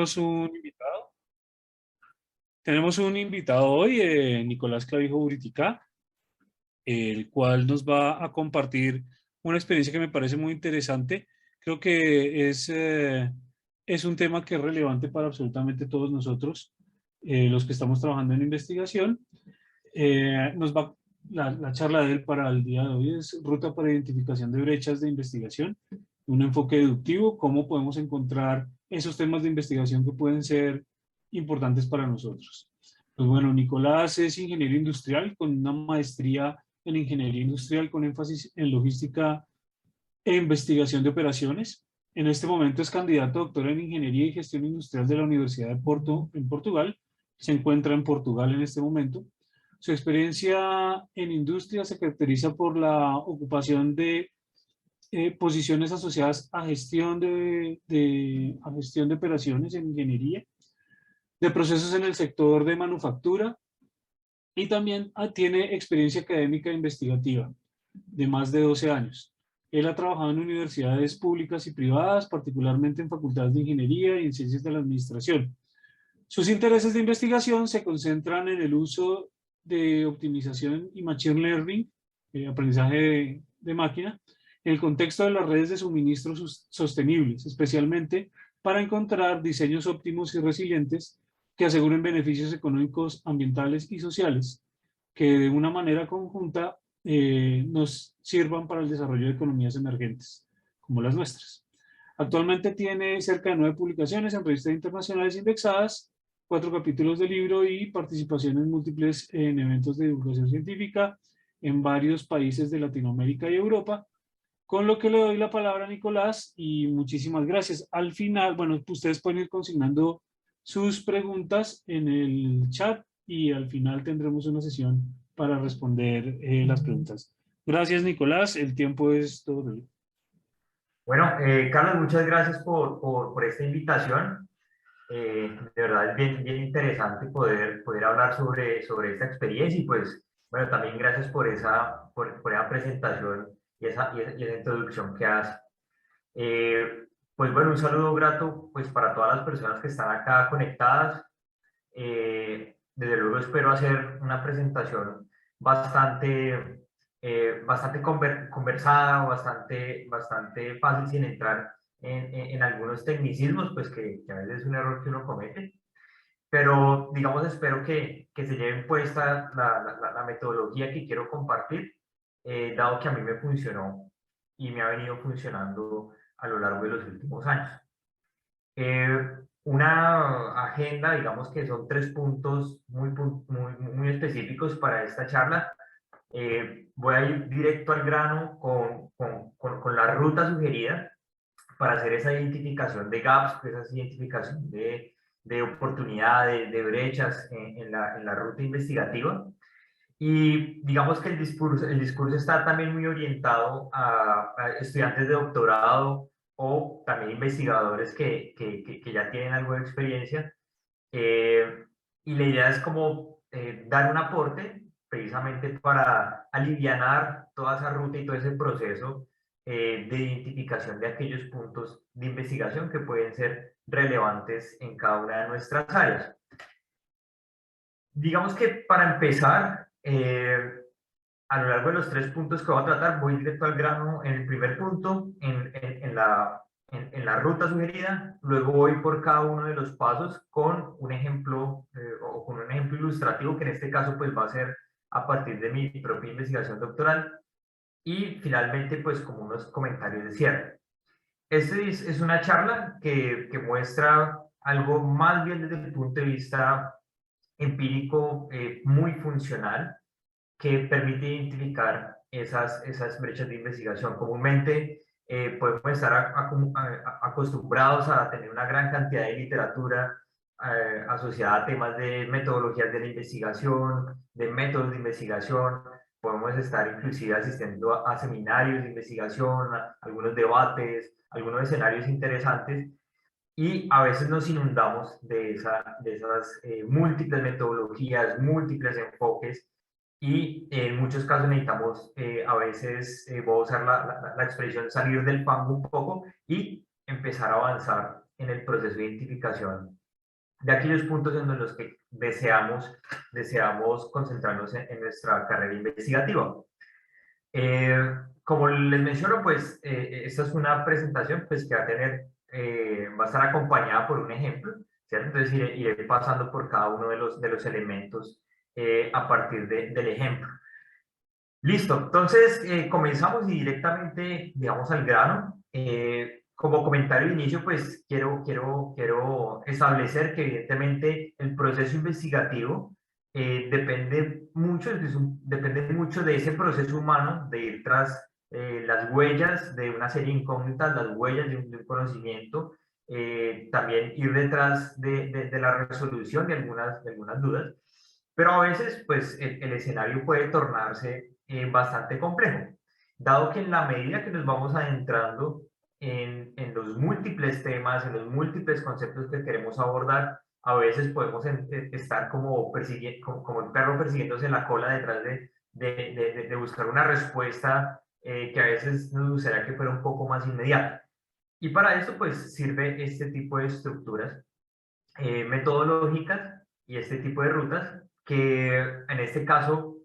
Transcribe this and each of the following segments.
tenemos un invitado. Tenemos un invitado hoy, Nicolás Clavijo Buriticá, el cual nos va a compartir una experiencia que me parece muy interesante. Creo que es un tema que es relevante para absolutamente todos nosotros, los que estamos trabajando en investigación. Nos va, la charla de él para el día de hoy es Ruta para Identificación de Brechas de Investigación, un enfoque deductivo, cómo podemos encontrar esos temas de investigación que pueden ser importantes para nosotros. Pues bueno, Nicolás es ingeniero industrial con una maestría en ingeniería industrial con énfasis en logística e investigación de operaciones. En este momento es candidato a doctor en ingeniería y gestión industrial de la Universidad de Porto en Portugal. Se encuentra en Portugal en este momento. Su experiencia en industria se caracteriza por la ocupación de posiciones asociadas a gestión de operaciones en ingeniería, de procesos en el sector de manufactura y también tiene experiencia académica e investigativa de más de 12 años. Él ha trabajado en universidades públicas y privadas, particularmente en facultades de ingeniería y en ciencias de la administración. Sus intereses de investigación se concentran en el uso de optimización y machine learning, aprendizaje de máquina, en el contexto de las redes de suministro sostenibles, especialmente para encontrar diseños óptimos y resilientes que aseguren beneficios económicos, ambientales y sociales, que de una manera conjunta nos sirvan para el desarrollo de economías emergentes, como las nuestras. Actualmente tiene cerca de 9 publicaciones en revistas internacionales indexadas, 4 capítulos de libro y participaciones múltiples en eventos de divulgación científica en varios países de Latinoamérica y Europa, con lo que le doy la palabra a Nicolás y muchísimas gracias. Al final, bueno, ustedes pueden ir consignando sus preguntas en el chat y al final tendremos una sesión para responder las preguntas. Gracias, Nicolás. El tiempo es todo. Bueno, Carlos, muchas gracias por esta invitación. De verdad es bien interesante poder hablar sobre esta experiencia y pues, bueno, también gracias por esa presentación y esa introducción que hace. Pues bueno, un saludo grato pues para todas las personas que están acá conectadas. Desde luego espero hacer una presentación bastante conversada, bastante fácil sin entrar en algunos tecnicismos, pues que a veces es un error que uno comete. Pero digamos, espero que se lleven puesta la metodología que quiero compartir, dado que a mí me funcionó y me ha venido funcionando a lo largo de los últimos años. Una agenda, digamos que son 3 puntos muy específicos para esta charla. Voy a ir directo al grano con la ruta sugerida para hacer esa identificación de gaps, esa identificación de oportunidades, de brechas en la ruta investigativa. Y digamos que el discurso está también muy orientado a estudiantes de doctorado o también investigadores que ya tienen algo de experiencia. Y la idea es como dar un aporte precisamente para alivianar toda esa ruta y todo ese proceso de identificación de aquellos puntos de investigación que pueden ser relevantes en cada una de nuestras áreas. Digamos que para empezar, a lo largo de los 3 puntos que voy a tratar, voy directo al grano en el primer punto, en la ruta sugerida, luego voy por cada uno de los pasos con un ejemplo o con un ejemplo ilustrativo que en este caso pues va a ser a partir de mi propia investigación doctoral y finalmente pues como unos comentarios de cierre. Este es una charla que muestra algo más bien desde el punto de vista empírico muy funcional que permite identificar esas brechas de investigación. Comúnmente podemos estar acostumbrados a tener una gran cantidad de literatura asociada a temas de metodologías de la investigación, de métodos de investigación. Podemos estar inclusive asistiendo a seminarios de investigación, a algunos debates, algunos escenarios interesantes y a veces nos inundamos de esas múltiples metodologías, múltiples enfoques y en muchos casos necesitamos a veces, voy a usar la expresión salir del fango un poco y empezar a avanzar en el proceso de identificación de aquellos puntos en los que deseamos concentrarnos en nuestra carrera investigativa. Como les menciono, pues esta es una presentación pues, que va a estar acompañada por un ejemplo, ¿cierto? Entonces iré pasando por cada uno de los elementos a partir del ejemplo. Listo, entonces comenzamos y directamente, digamos, al grano. Como comentario de inicio, pues quiero establecer que evidentemente el proceso investigativo depende mucho de ese proceso humano, de ir tras las huellas de una serie de incógnitas, las huellas de un conocimiento, también ir detrás de la resolución de algunas dudas, pero a veces pues el escenario puede tornarse bastante complejo, dado que en la medida que nos vamos adentrando en los múltiples temas, en los múltiples conceptos que queremos abordar, a veces podemos estar como el perro persiguiéndose en la cola detrás de buscar una respuesta que a veces nos gustaría que fuera un poco más inmediata. Y para eso pues sirve este tipo de estructuras metodológicas y este tipo de rutas que en este caso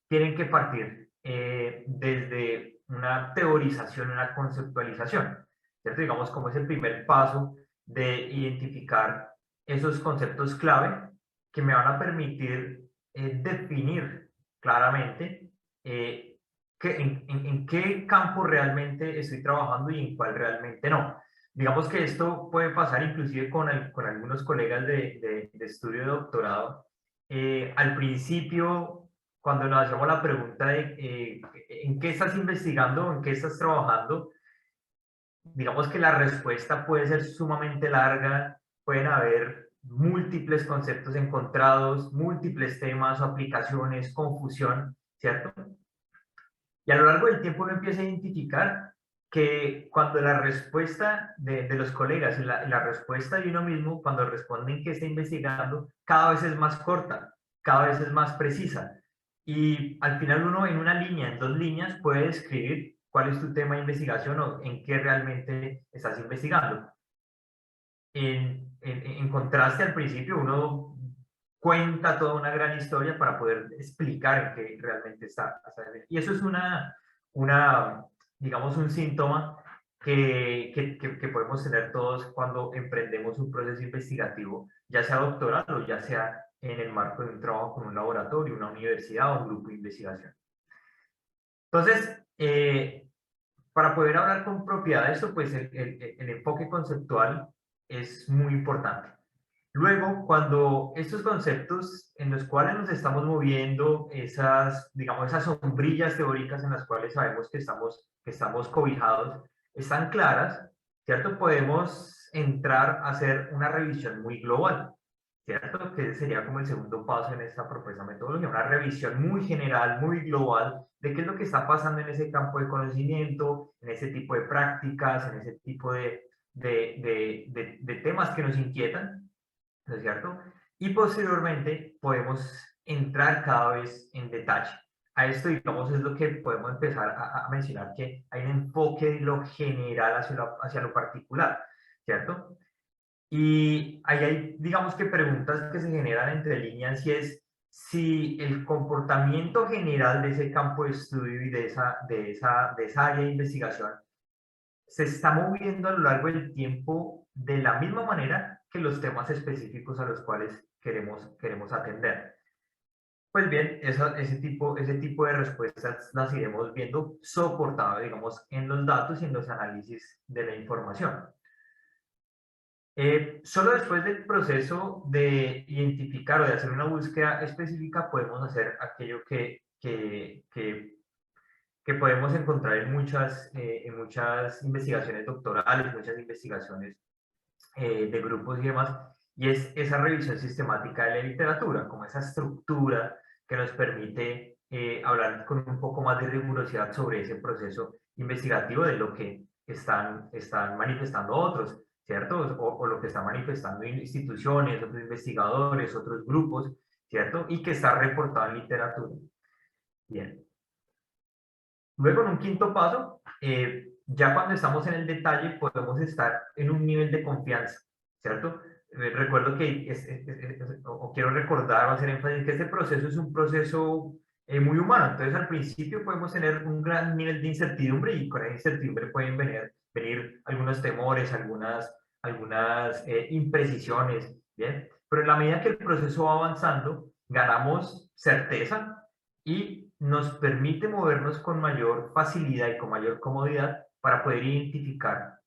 tienen que partir desde una teorización, una conceptualización, ¿cierto? Digamos, como es el primer paso de identificar esos conceptos clave que me van a permitir definir claramente en qué campo realmente estoy trabajando y en cuál realmente no. Digamos que esto puede pasar inclusive con algunos colegas de estudio de doctorado. Al principio, cuando nos hacemos la pregunta de ¿en qué estás investigando? ¿En qué estás trabajando? Digamos que la respuesta puede ser sumamente larga, pueden haber múltiples conceptos encontrados, múltiples temas o aplicaciones, confusión, ¿cierto? Y a lo largo del tiempo uno empieza a identificar que cuando la respuesta de los colegas y la respuesta de uno mismo, cuando responden que está investigando, cada vez es más corta, cada vez es más precisa. Y al final uno en una línea, en dos líneas, puede describir cuál es tu tema de investigación o en qué realmente estás investigando. En contraste, al principio uno cuenta toda una gran historia para poder explicar en qué realmente está. Y eso es digamos, un síntoma que podemos tener todos cuando emprendemos un proceso investigativo, ya sea doctoral o ya sea en el marco de un trabajo con un laboratorio, una universidad o un grupo de investigación. Entonces, para poder hablar con propiedad de esto, pues el enfoque conceptual es muy importante. Luego, cuando estos conceptos en los cuales nos estamos moviendo, digamos, esas sombrillas teóricas en las cuales sabemos que estamos cobijados, están claras, ¿cierto? Podemos entrar a hacer una revisión muy global, ¿cierto? Que sería como el segundo paso en esta propuesta metodología, una revisión muy general, muy global, de qué es lo que está pasando en ese campo de conocimiento, en ese tipo de prácticas, en ese tipo de temas que nos inquietan, ¿no es cierto? Y posteriormente podemos entrar cada vez en detalle. A esto, digamos, es lo que podemos empezar a mencionar, que hay un enfoque de lo general hacia lo particular, ¿cierto? Y ahí hay, digamos que preguntas que se generan entre líneas y es si el comportamiento general de ese campo de estudio y de esa área de investigación se está moviendo a lo largo del tiempo de la misma manera que los temas específicos a los cuales queremos atender. Pues bien, ese tipo de respuestas las iremos viendo soportadas, digamos, en los datos y en los análisis de la información. Solo después del proceso de identificar o de hacer una búsqueda específica podemos hacer aquello que podemos encontrar en muchas investigaciones doctorales, muchas investigaciones de grupos y demás, y es esa revisión sistemática de la literatura, como esa estructura que nos permite hablar con un poco más de rigurosidad sobre ese proceso investigativo de lo que están manifestando otros, ¿cierto? O lo que están manifestando instituciones, otros investigadores, otros grupos, ¿cierto? Y que está reportado en literatura. Bien. Luego, en un quinto paso, ya cuando estamos en el detalle, podemos estar en un nivel de confianza, ¿cierto? recuerdo que, o quiero recordar o hacer énfasis que este proceso es un proceso muy humano. Entonces, al principio podemos tener un gran nivel de incertidumbre y con esa incertidumbre pueden venir algunos temores, algunas imprecisiones, ¿bien? Pero en la medida que el proceso va avanzando, ganamos certeza y nos permite movernos con mayor facilidad y con mayor comodidad para poder identificar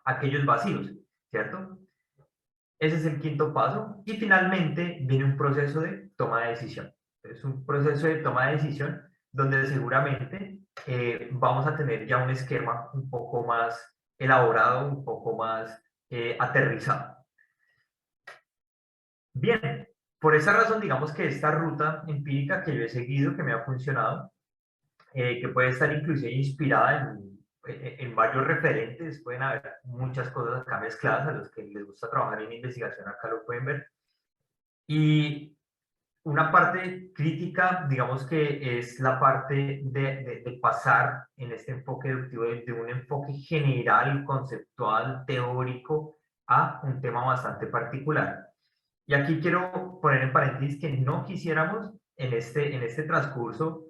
aquellos vacíos, ¿cierto? Ese es el quinto paso. Y finalmente viene un proceso de toma de decisión. Es un proceso de toma de decisión donde seguramente vamos a tener ya un esquema un poco más elaborado, un poco más aterrizado. Bien, por esa razón digamos que esta ruta empírica que yo he seguido, que me ha funcionado, que puede estar inclusive inspirada en varios referentes, pueden haber muchas cosas acá mezcladas, a los que les gusta trabajar en investigación acá lo pueden ver. Y una parte crítica, digamos que es la parte de pasar en este enfoque deductivo de un enfoque general, conceptual, teórico, a un tema bastante particular. Y aquí quiero poner en paréntesis que no quisiéramos en este transcurso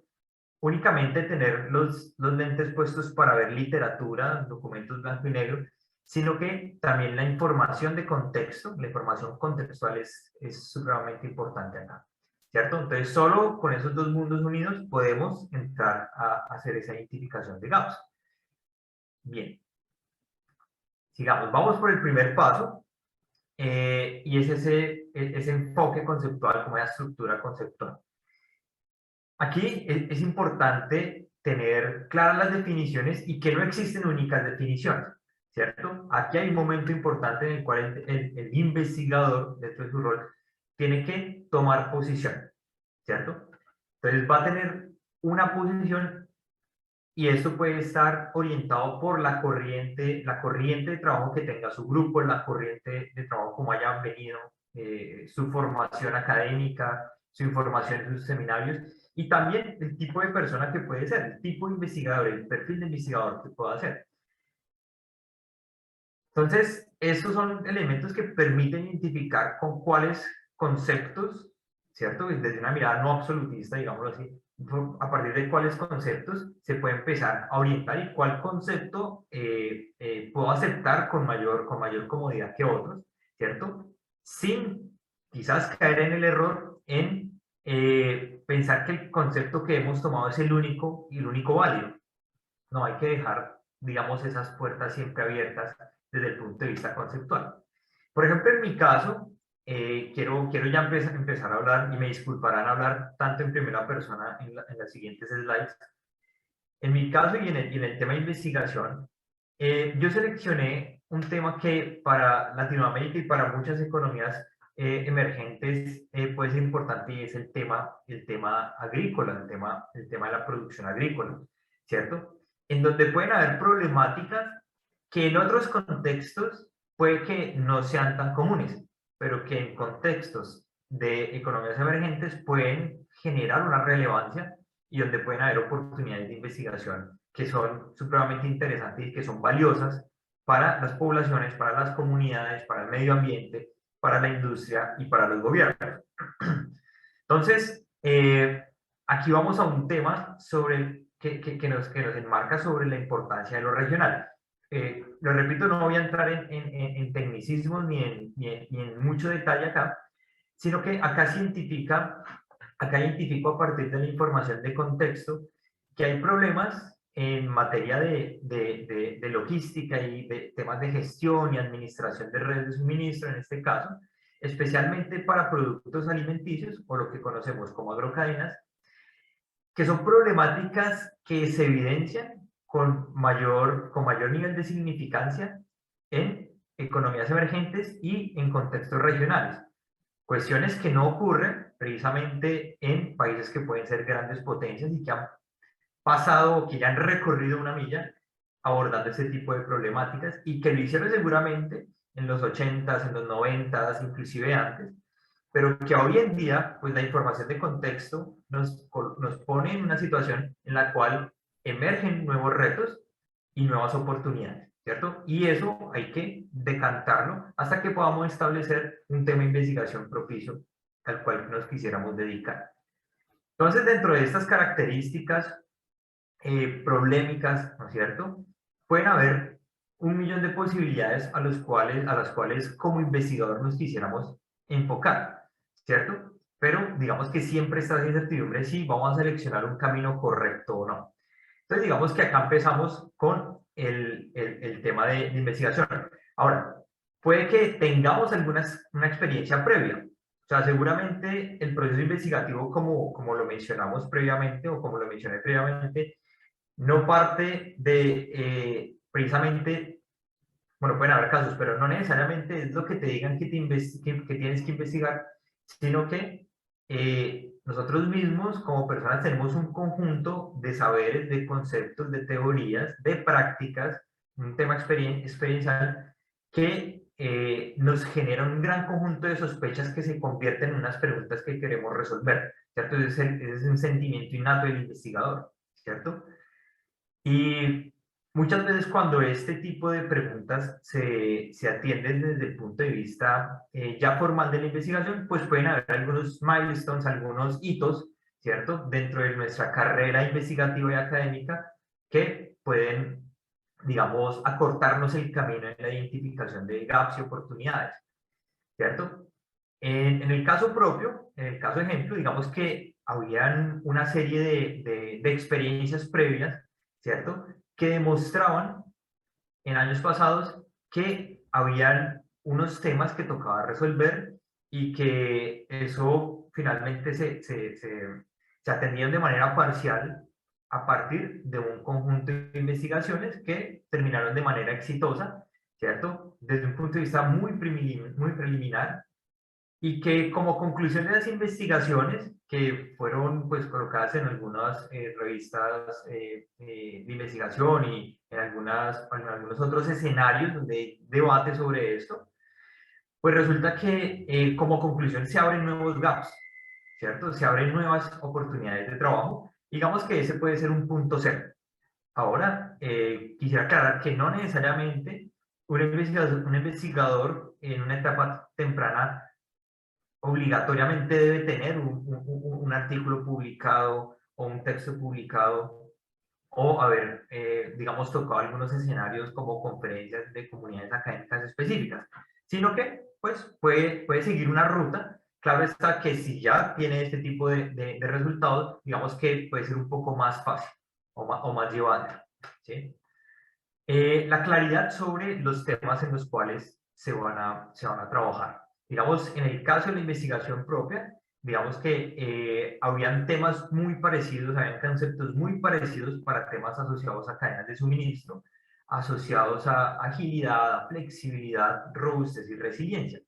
únicamente tener los lentes puestos para ver literatura, documentos blanco y negro, sino que también la información de contexto, la información contextual es supremamente importante acá, ¿cierto? Entonces, solo con esos dos mundos unidos podemos entrar a hacer esa identificación de gaps. Bien, sigamos, vamos por el primer paso, y es ese enfoque conceptual, como esa estructura conceptual. Aquí es importante tener claras las definiciones y que no existen únicas definiciones, ¿cierto? Aquí hay un momento importante en el cual el investigador, dentro de su rol, tiene que tomar posición, ¿cierto? Entonces va a tener una posición y esto puede estar orientado por la corriente de trabajo que tenga su grupo, la corriente de trabajo como hayan venido, su formación académica, su información en sus seminarios, y también el tipo de persona que puede ser, el tipo de investigador, el perfil de investigador que pueda ser. Entonces, estos son elementos que permiten identificar con cuáles conceptos, ¿cierto? Desde una mirada no absolutista, digámoslo así, a partir de cuáles conceptos se puede empezar a orientar y cuál concepto puedo aceptar con mayor comodidad que otros, ¿cierto? Sin quizás caer en el error en pensar que el concepto que hemos tomado es el único y el único válido. No, hay que dejar, digamos, esas puertas siempre abiertas desde el punto de vista conceptual. Por ejemplo, en mi caso, quiero ya empezar a hablar, y me disculparán hablar tanto en primera persona en las siguientes slides. En mi caso y en el tema de investigación, yo seleccioné un tema que para Latinoamérica y para muchas economías emergentes puede ser importante, y es el tema agrícola, el tema de la producción agrícola, ¿cierto? En donde pueden haber problemáticas que en otros contextos puede que no sean tan comunes, pero que en contextos de economías emergentes pueden generar una relevancia y donde pueden haber oportunidades de investigación que son supremamente interesantes y que son valiosas para las poblaciones, para las comunidades, para el medio ambiente, para la industria y para los gobiernos. Entonces, aquí vamos a un tema sobre que nos enmarca sobre la importancia de lo regional. Lo repito, no voy a entrar en tecnicismos ni en mucho detalle acá, sino que acá identifico a partir de la información de contexto que hay problemas en materia de logística y de temas de gestión y administración de redes de suministro, en este caso, especialmente para productos alimenticios o lo que conocemos como agrocadenas, que son problemáticas que se evidencian con mayor nivel de significancia en economías emergentes y en contextos regionales. Cuestiones que no ocurren precisamente en países que pueden ser grandes potencias y que han pasado o que ya han recorrido una milla abordando ese tipo de problemáticas y que lo hicieron seguramente en los 80s, en los 90s, inclusive antes, pero que hoy en día, pues la información de contexto nos pone en una situación en la cual emergen nuevos retos y nuevas oportunidades. ¿cierto? Y eso hay que decantarlo hasta que podamos establecer un tema de investigación propicio al cual nos quisiéramos dedicar. Entonces, dentro de estas características problemáticas, ¿no es cierto? Pueden haber un millón de posibilidades a las cuales como investigador nos quisiéramos enfocar, ¿cierto? Pero digamos que siempre está la incertidumbre si vamos a seleccionar un camino correcto o no. Entonces, digamos que acá empezamos con el tema de investigación. Ahora, puede que tengamos una experiencia previa. O sea, seguramente el proceso investigativo, como lo mencionamos previamente o como lo mencioné previamente, no parte de precisamente, bueno, pueden haber casos, pero no necesariamente es lo que te digan que tienes que investigar, sino que nosotros mismos como personas tenemos un conjunto de saberes, de conceptos, de teorías, de prácticas, un tema experiencial que nos genera un gran conjunto de sospechas que se convierten en unas preguntas que queremos resolver, ¿cierto? Ese es un sentimiento innato del investigador, ¿cierto? Y muchas veces cuando este tipo de preguntas se atienden desde el punto de vista ya formal de la investigación, pues pueden haber algunos milestones, algunos hitos, ¿cierto? Dentro de nuestra carrera investigativa y académica que pueden, digamos, acortarnos el camino en la identificación de gaps y oportunidades, ¿cierto? En el caso propio, en el caso ejemplo, digamos que habían una serie de experiencias previas, ¿cierto? Que demostraban en años pasados que habían unos temas que tocaba resolver y que eso finalmente se atendían de manera parcial a partir de un conjunto de investigaciones que terminaron de manera exitosa, ¿cierto? Desde un punto de vista muy preliminar y que como conclusión de las investigaciones que fueron pues colocadas en algunas revistas de investigación y en algunos otros escenarios donde hay debate sobre esto, pues resulta que como conclusión se abren nuevos gaps, ¿cierto? Se abren nuevas oportunidades de trabajo. Digamos que ese puede ser un punto cero. Ahora, quisiera aclarar que no necesariamente un investigador en una etapa temprana obligatoriamente debe tener un artículo publicado o un texto publicado o haber, digamos, tocado algunos escenarios como conferencias de comunidades académicas específicas, sino que pues, puede seguir una ruta. Claro está que si ya tiene este tipo de resultados, digamos que puede ser un poco más fácil o más llevadero, ¿sí? La claridad sobre los temas en los cuales se van a trabajar. Digamos, en el caso de la investigación propia, digamos que habían temas muy parecidos, habían conceptos muy parecidos para temas asociados a cadenas de suministro, asociados a agilidad, a flexibilidad, robustez y resiliencia.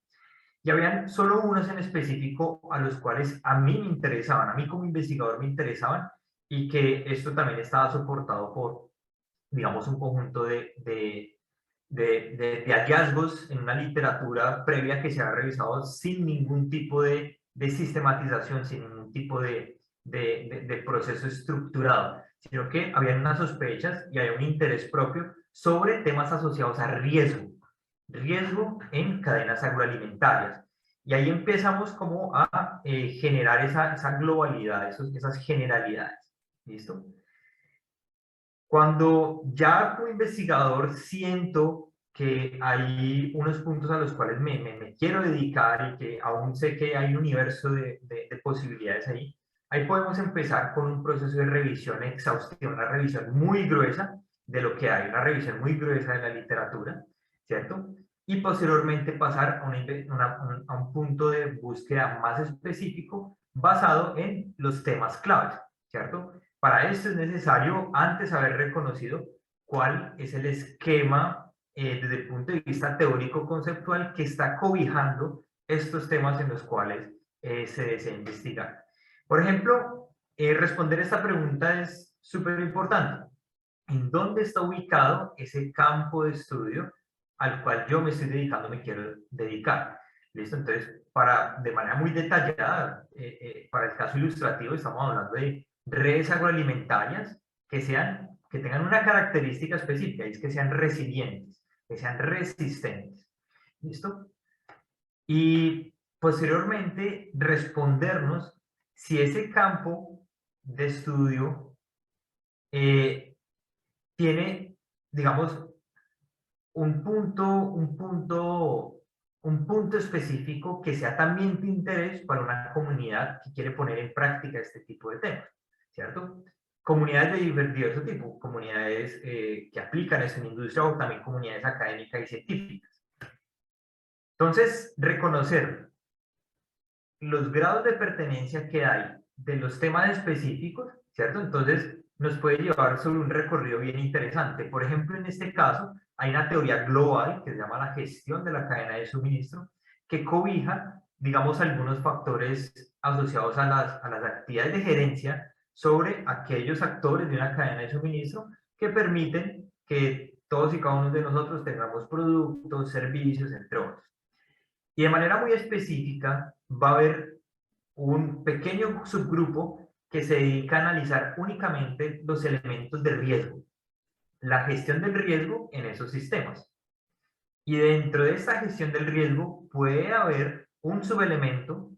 Y habían solo unos en específico a los cuales a mí me interesaban, a mí como investigador me interesaban, y que esto también estaba soportado por, digamos, un conjunto de hallazgos en una literatura previa que se ha revisado sin ningún tipo de sistematización, sin ningún tipo de proceso estructurado, sino que había unas sospechas y había un interés propio sobre temas asociados a riesgo en cadenas agroalimentarias. Y ahí empezamos como a generar esa globalidad, esas generalidades. ¿Listo? Cuando ya como investigador siento que hay unos puntos a los cuales me quiero dedicar y que aún sé que hay un universo de posibilidades ahí, ahí podemos empezar con un proceso de revisión exhaustiva, una revisión muy gruesa de lo que hay, una revisión muy gruesa de la literatura, ¿cierto? Y posteriormente pasar a un punto de búsqueda más específico basado en los temas claves, ¿cierto? Para esto es necesario antes haber reconocido cuál es el esquema desde el punto de vista teórico-conceptual que está cobijando estos temas en los cuales se desea investigar. Por ejemplo, responder esta pregunta es súper importante. ¿En dónde está ubicado ese campo de estudio al cual yo me estoy dedicando, me quiero dedicar? ¿Listo? Entonces, de manera muy detallada, para el caso ilustrativo, estamos hablando de redes agroalimentarias que tengan una característica específica, y es que sean resilientes, que sean resistentes. ¿Listo? Y posteriormente respondernos si ese campo de estudio tiene, digamos, un punto específico que sea también de interés para una comunidad que quiere poner en práctica este tipo de temas, ¿cierto? Comunidades de diverso tipo, comunidades que aplican eso en industria o también comunidades académicas y científicas. Entonces, reconocer los grados de pertenencia que hay de los temas específicos, ¿cierto? Entonces, nos puede llevar sobre un recorrido bien interesante. Por ejemplo, en este caso, hay una teoría global que se llama la gestión de la cadena de suministro, que cobija, digamos, algunos factores asociados a las actividades de gerencia sobre aquellos actores de una cadena de suministro que permiten que todos y cada uno de nosotros tengamos productos, servicios, entre otros. Y de manera muy específica va a haber un pequeño subgrupo que se dedica a analizar únicamente los elementos de riesgo, la gestión del riesgo en esos sistemas. Y dentro de esta gestión del riesgo puede haber un subelemento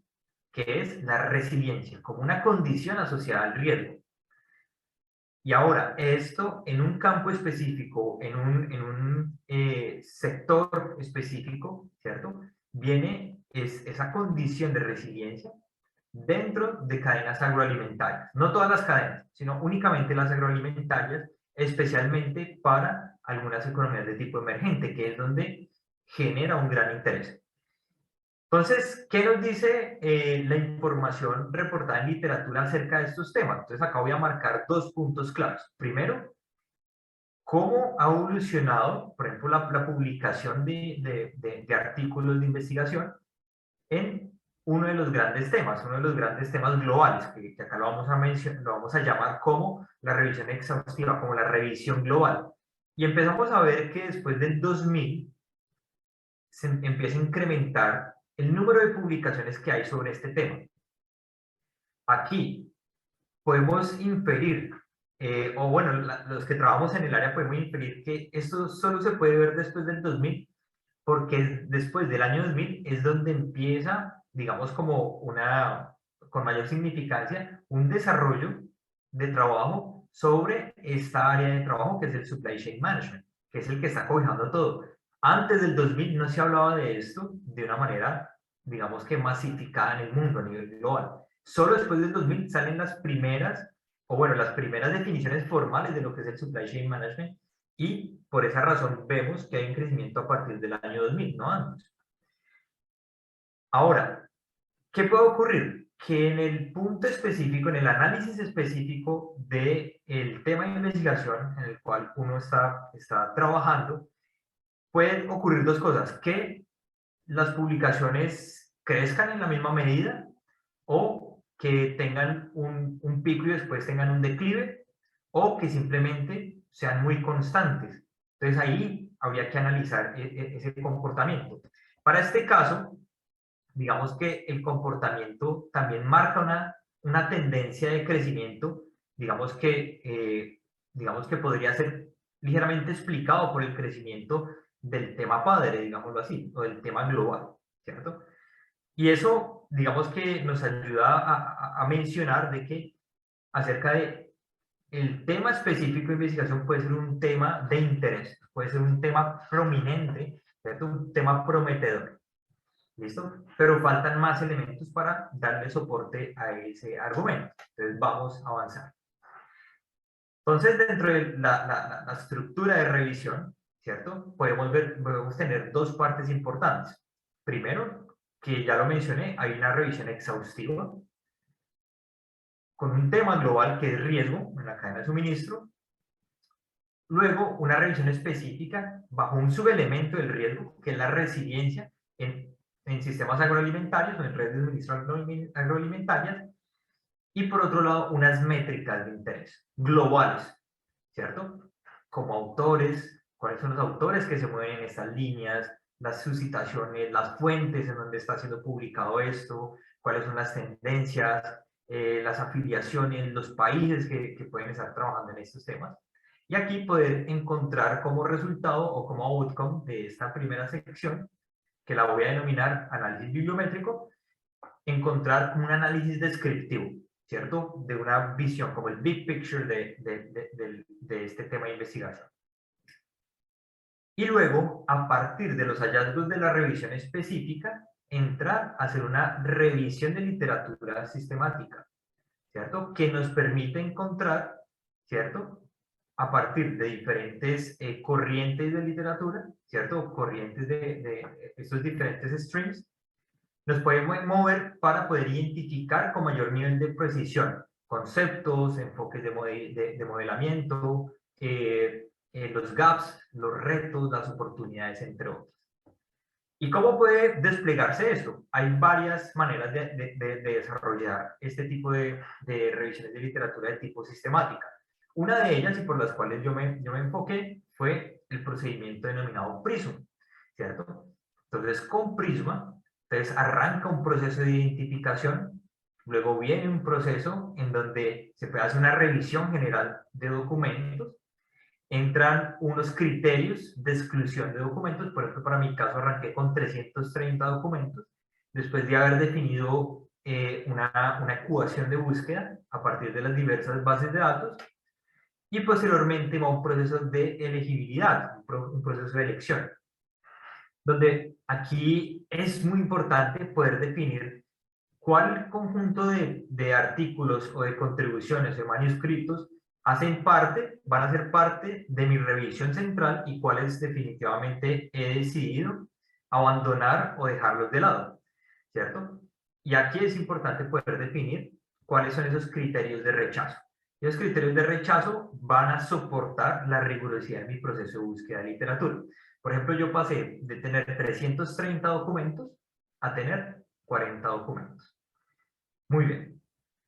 que es la resiliencia, como una condición asociada al riesgo. Y ahora, esto en un campo específico, en un sector específico, ¿cierto? Viene esa condición de resiliencia dentro de cadenas agroalimentarias. No todas las cadenas, sino únicamente las agroalimentarias, especialmente para algunas economías de tipo emergente, que es donde genera un gran interés. Entonces, ¿qué nos dice la información reportada en literatura acerca de estos temas? Entonces, acá voy a marcar dos puntos claves. Primero, cómo ha evolucionado, por ejemplo, la publicación de artículos de investigación en uno de los grandes temas globales, que acá lo vamos a llamar como la revisión exhaustiva, como la revisión global. Y empezamos a ver que después del 2000 se empieza a incrementar el número de publicaciones que hay sobre este tema. Aquí podemos inferir, o bueno, los que trabajamos en el área podemos inferir que esto solo se puede ver después del 2000, porque después del año 2000 es donde empieza, digamos, como con mayor significancia, un desarrollo de trabajo sobre esta área de trabajo que es el Supply Chain Management, que es el que está cobijando todo. Antes del 2000 no se hablaba de esto de una manera, digamos que masificada en el mundo a nivel global. Solo después del 2000 salen las primeras, o bueno, las primeras definiciones formales de lo que es el Supply Chain Management, y por esa razón vemos que hay un crecimiento a partir del año 2000, no antes. Ahora, ¿qué puede ocurrir? Que en el punto específico, en el análisis específico del tema de investigación en el cual uno está trabajando, pueden ocurrir dos cosas: que las publicaciones crezcan en la misma medida o que tengan un pico y después tengan un declive, o que simplemente sean muy constantes. Entonces ahí habría que analizar ese comportamiento. Para este caso, digamos que el comportamiento también marca una tendencia de crecimiento, digamos que podría ser ligeramente explicado por el crecimiento del tema padre, digámoslo así, o del tema global, ¿cierto? Y eso, digamos que nos ayuda a mencionar de que acerca de el tema específico de investigación puede ser un tema de interés, puede ser un tema prominente, ¿cierto? Un tema prometedor. ¿Listo? Pero faltan más elementos para darle soporte a ese argumento. Entonces vamos a avanzar. Entonces, dentro de la estructura de revisión, ¿cierto? Podemos tener dos partes importantes. Primero, que ya lo mencioné, hay una revisión exhaustiva con un tema global que es riesgo en la cadena de suministro. Luego, una revisión específica bajo un subelemento del riesgo, que es la resiliencia en sistemas agroalimentarios o en redes de suministro agroalimentarias. Y por otro lado, unas métricas de interés globales, ¿cierto? Como autores, cuáles son los autores que se mueven en estas líneas, las suscitaciones, las fuentes en donde está siendo publicado esto, cuáles son las tendencias, las afiliaciones, los países que pueden estar trabajando en estos temas. Y aquí poder encontrar como resultado o como outcome de esta primera sección, que la voy a denominar análisis bibliométrico, encontrar un análisis descriptivo, ¿cierto? De una visión, como el big picture de este tema de investigación. Y luego, a partir de los hallazgos de la revisión específica, entrar a hacer una revisión de literatura sistemática, ¿cierto? Que nos permite encontrar, ¿cierto? A partir de diferentes corrientes de literatura, ¿cierto? Corrientes de estos diferentes streams, nos podemos mover para poder identificar con mayor nivel de precisión conceptos, enfoques de modelamiento, los gaps, los retos, las oportunidades, entre otros. ¿Y cómo puede desplegarse esto? Hay varias maneras de desarrollar este tipo de revisiones de literatura de tipo sistemática. Una de ellas, y por las cuales yo me enfoqué, fue el procedimiento denominado PRISM, ¿cierto? Entonces, con Prisma, entonces arranca un proceso de identificación, luego viene un proceso en donde se puede hacer una revisión general de documentos, entran unos criterios de exclusión de documentos. Por ejemplo, para mi caso arranqué con 330 documentos, después de haber definido una ecuación de búsqueda a partir de las diversas bases de datos, y posteriormente va un proceso de elegibilidad, un proceso de elección, donde aquí es muy importante poder definir cuál conjunto de artículos o de contribuciones o manuscritos van a ser parte de mi revisión central y cuáles definitivamente he decidido abandonar o dejarlos de lado, ¿cierto? Y aquí es importante poder definir cuáles son esos criterios de rechazo. Y los criterios de rechazo van a soportar la rigurosidad de mi proceso de búsqueda de literatura. Por ejemplo, yo pasé de tener 330 documentos a tener 40 documentos. Muy bien.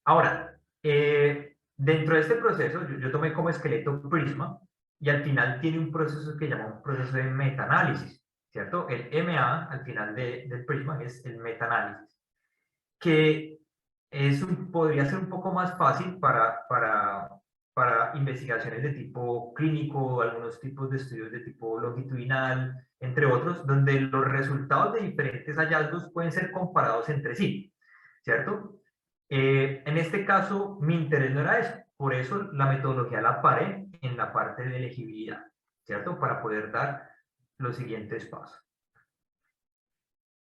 Ahora, dentro de este proceso, yo tomé como esqueleto Prisma, y al final tiene un proceso que llama un proceso de metaanálisis, ¿cierto? El MA al final del Prisma es el metaanálisis, que podría ser un poco más fácil para investigaciones de tipo clínico, algunos tipos de estudios de tipo longitudinal, entre otros, donde los resultados de diferentes hallazgos pueden ser comparados entre sí, ¿cierto? En este caso, mi interés no era eso, por eso la metodología la paré en la parte de elegibilidad, ¿cierto? Para poder dar los siguientes pasos.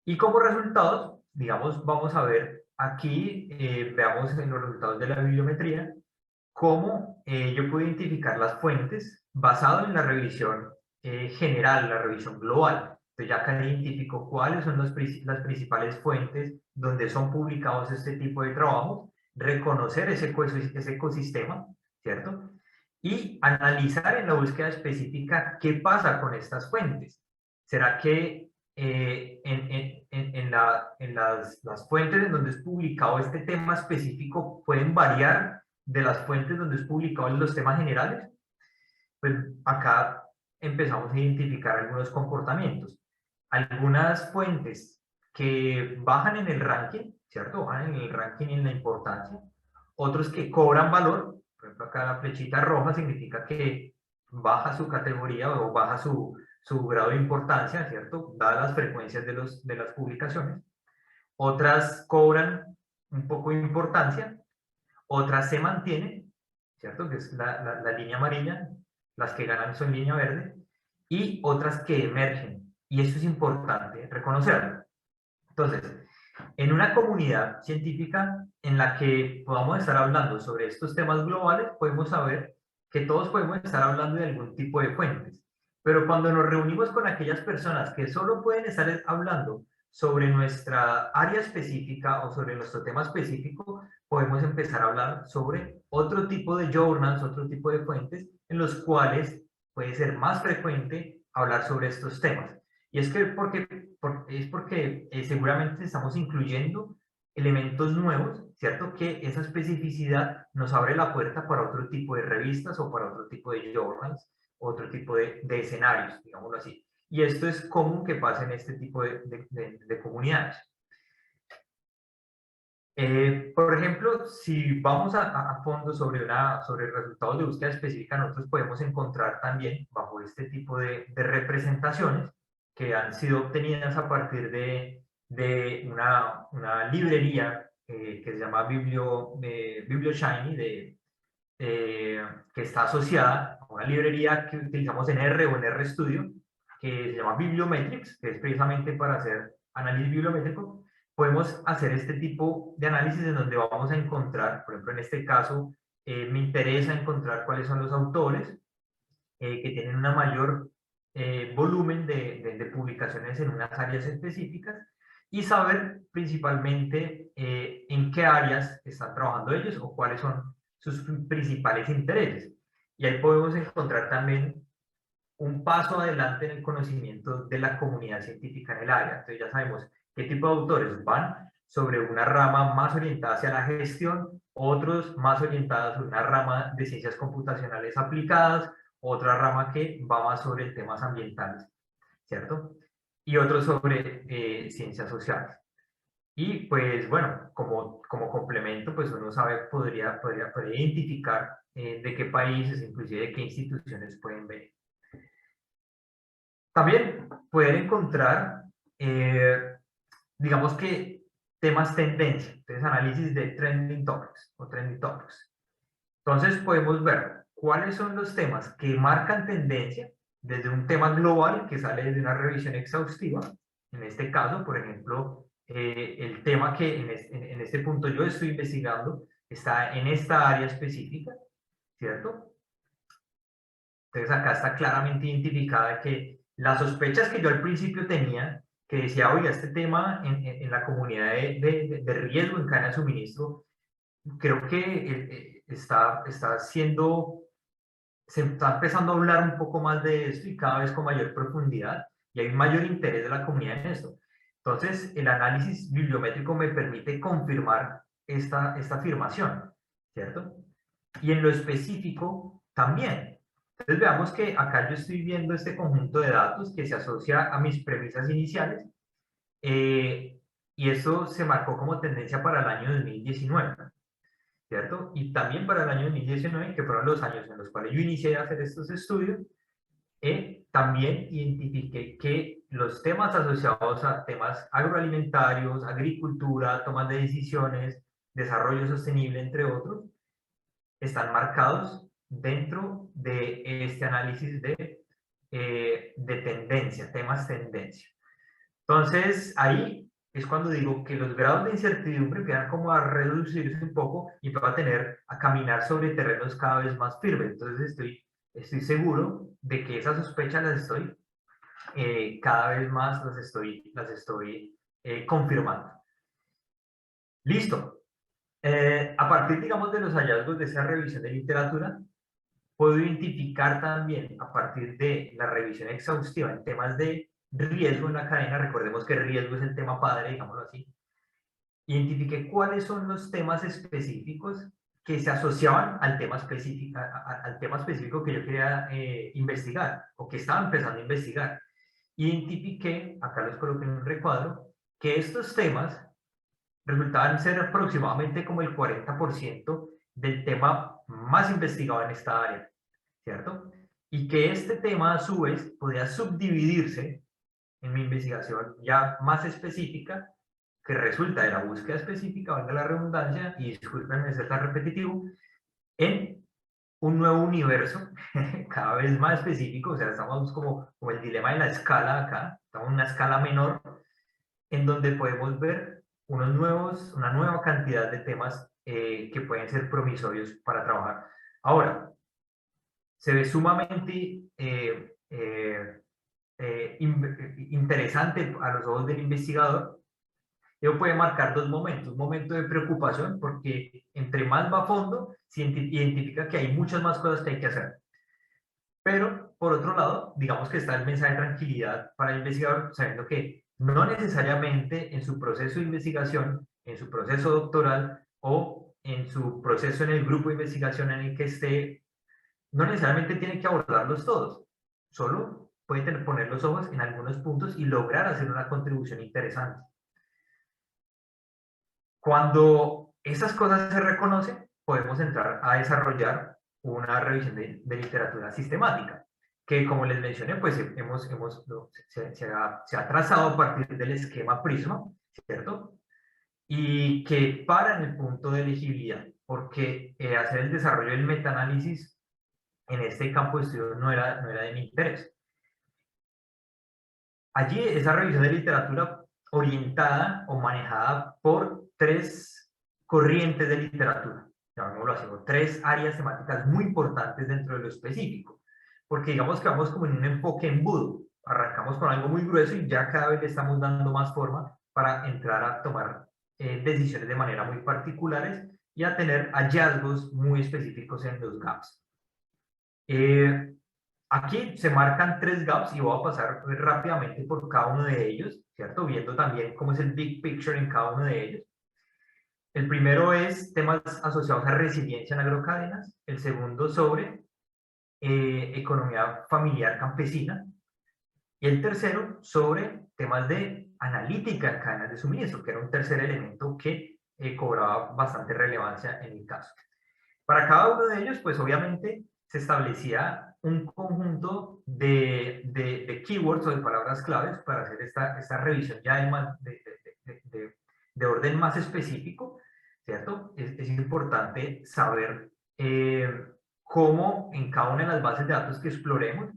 Y como resultados, digamos, vamos a ver aquí, veamos en los resultados de la bibliometría, cómo yo puedo identificar las fuentes basado en la revisión general, la revisión global. Entonces ya acá identifico cuáles son las principales fuentes donde son publicados este tipo de trabajos, reconocer ese ecosistema, ¿cierto? Y analizar en la búsqueda específica qué pasa con estas fuentes. ¿Será que en las fuentes en donde es publicado este tema específico pueden variar de las fuentes donde es publicado en los temas generales? Pues acá empezamos a identificar algunos comportamientos. Algunas fuentes que bajan en el ranking, ¿cierto? Bajan en el ranking y en la importancia. Otros que cobran valor. Por ejemplo, acá la flechita roja significa que baja su categoría o baja su grado de importancia, ¿cierto? Dadas las frecuencias de las publicaciones. Otras cobran un poco de importancia. Otras se mantienen, ¿cierto? Que es la línea amarilla. Las que ganan son línea verde. Y otras que emergen. Y eso es importante reconocerlo. Entonces, en una comunidad científica en la que podamos estar hablando sobre estos temas globales, podemos saber que todos podemos estar hablando de algún tipo de fuentes. Pero cuando nos reunimos con aquellas personas que solo pueden estar hablando sobre nuestra área específica o sobre nuestro tema específico, podemos empezar a hablar sobre otro tipo de journals, otro tipo de fuentes en los cuales puede ser más frecuente hablar sobre estos temas. Y es que porque seguramente estamos incluyendo elementos nuevos, ¿cierto? Que esa especificidad nos abre la puerta para otro tipo de revistas o para otro tipo de journals, otro tipo de escenarios, digámoslo así. Y esto es común que pase en este tipo de comunidades. Por ejemplo, si vamos a fondo sobre resultados de búsqueda específica, nosotros podemos encontrar también bajo este tipo de representaciones que han sido obtenidas a partir de una librería que se llama BiblioShiny, que está asociada a una librería que utilizamos en R o en RStudio, que se llama Bibliometrics, que es precisamente para hacer análisis bibliométrico. Podemos hacer este tipo de análisis en donde vamos a encontrar, por ejemplo, en este caso, me interesa encontrar cuáles son los autores que tienen una mayor volumen de publicaciones en unas áreas específicas y saber principalmente en qué áreas están trabajando ellos o cuáles son sus principales intereses. Y ahí podemos encontrar también un paso adelante en el conocimiento de la comunidad científica en el área. Entonces ya sabemos qué tipo de autores van sobre una rama más orientada hacia la gestión, otros más orientados a una rama de ciencias computacionales aplicadas, otra rama que va más sobre temas ambientales, ¿cierto? Y otros sobre ciencias sociales. Y pues bueno, como complemento, pues uno podría identificar de qué países, inclusive de qué instituciones pueden venir. También pueden encontrar, digamos que temas tendencia, entonces análisis de trending topics o trending topics. Entonces podemos ver cuáles son los temas que marcan tendencia desde un tema global que sale de una revisión exhaustiva. En este caso, por ejemplo, el tema que en este punto yo estoy investigando está en esta área específica, ¿cierto? Entonces acá está claramente identificada que las sospechas que yo al principio tenía, que decía, oiga, este tema en la comunidad de riesgo en cadena de suministro, creo que se está empezando a hablar un poco más de esto y cada vez con mayor profundidad, y hay un mayor interés de la comunidad en esto. Entonces, el análisis bibliométrico me permite confirmar esta afirmación, ¿cierto? Y en lo específico también. Entonces veamos que acá yo estoy viendo este conjunto de datos que se asocia a mis premisas iniciales, y eso se marcó como tendencia para el año 2019, ¿cierto? Y también para el año 2019, que fueron los años en los cuales yo inicié a hacer estos estudios, también identifiqué que los temas asociados a temas agroalimentarios, agricultura, tomas de decisiones, desarrollo sostenible, entre otros, están marcados dentro de este análisis de tendencia, temas tendencia. Entonces, ahí es cuando digo que los grados de incertidumbre empiezan como a reducirse un poco y a caminar sobre terrenos cada vez más firmes. Entonces, estoy seguro de que esas sospechas cada vez más las estoy confirmando. Listo. A partir, digamos, de los hallazgos de esa revisión de literatura, puedo identificar también, a partir de la revisión exhaustiva en temas de riesgo en la cadena, recordemos que riesgo es el tema padre, digámoslo así, identifiqué cuáles son los temas específicos que se asociaban al tema específico que yo quería investigar, o que estaba empezando a investigar. Identifiqué, acá los coloqué en un recuadro, que estos temas resultaban ser aproximadamente como el 40% del tema más investigado en esta área, ¿cierto? Y que este tema, a su vez, podía subdividirse en mi investigación ya más específica, que resulta de la búsqueda específica, valga la redundancia, y discúlpenme ser tan repetitivo, en un nuevo universo cada vez más específico. O sea, estamos como el dilema de la escala acá, estamos en una escala menor, en donde podemos ver una nueva cantidad de temas que pueden ser promisorios para trabajar. Ahora, se ve sumamente interesante a los ojos del investigador. Eso puede marcar dos momentos: un momento de preocupación, porque entre más va a fondo, se identifica que hay muchas más cosas que hay que hacer. Pero, por otro lado, digamos que está el mensaje de tranquilidad para el investigador, sabiendo que no necesariamente en su proceso de investigación, en su proceso doctoral o en su proceso en el grupo de investigación en el que esté, no necesariamente tiene que abordarlos todos. Solo puede poner los ojos en algunos puntos y lograr hacer una contribución interesante. Cuando esas cosas se reconocen, podemos entrar a desarrollar una revisión de literatura sistemática, que como les mencioné, pues se ha trazado a partir del esquema Prisma, ¿cierto? Y que para en el punto de elegibilidad, porque hacer el desarrollo del metaanálisis en este campo de estudio no era de mi interés. Allí esa revisión de literatura orientada o manejada por tres corrientes de literatura, llamémoslo así, o tres áreas temáticas muy importantes dentro de lo específico, porque digamos que vamos como en un enfoque embudo, arrancamos con algo muy grueso y ya cada vez le estamos dando más forma para entrar a tomar decisiones de manera muy particulares y a tener hallazgos muy específicos en los gaps. Aquí se marcan tres gaps y voy a pasar rápidamente por cada uno de ellos, ¿cierto? Viendo también cómo es el big picture en cada uno de ellos. El primero es temas asociados a resiliencia en agrocadenas. El segundo sobre economía familiar campesina. Y el tercero sobre temas de analítica en cadenas de suministro, que era un tercer elemento que cobraba bastante relevancia en mi caso. Para cada uno de ellos, pues obviamente se establecía un conjunto de keywords o de palabras claves para hacer esta revisión ya de orden más específico, ¿cierto? Es importante saber cómo en cada una de las bases de datos que exploremos,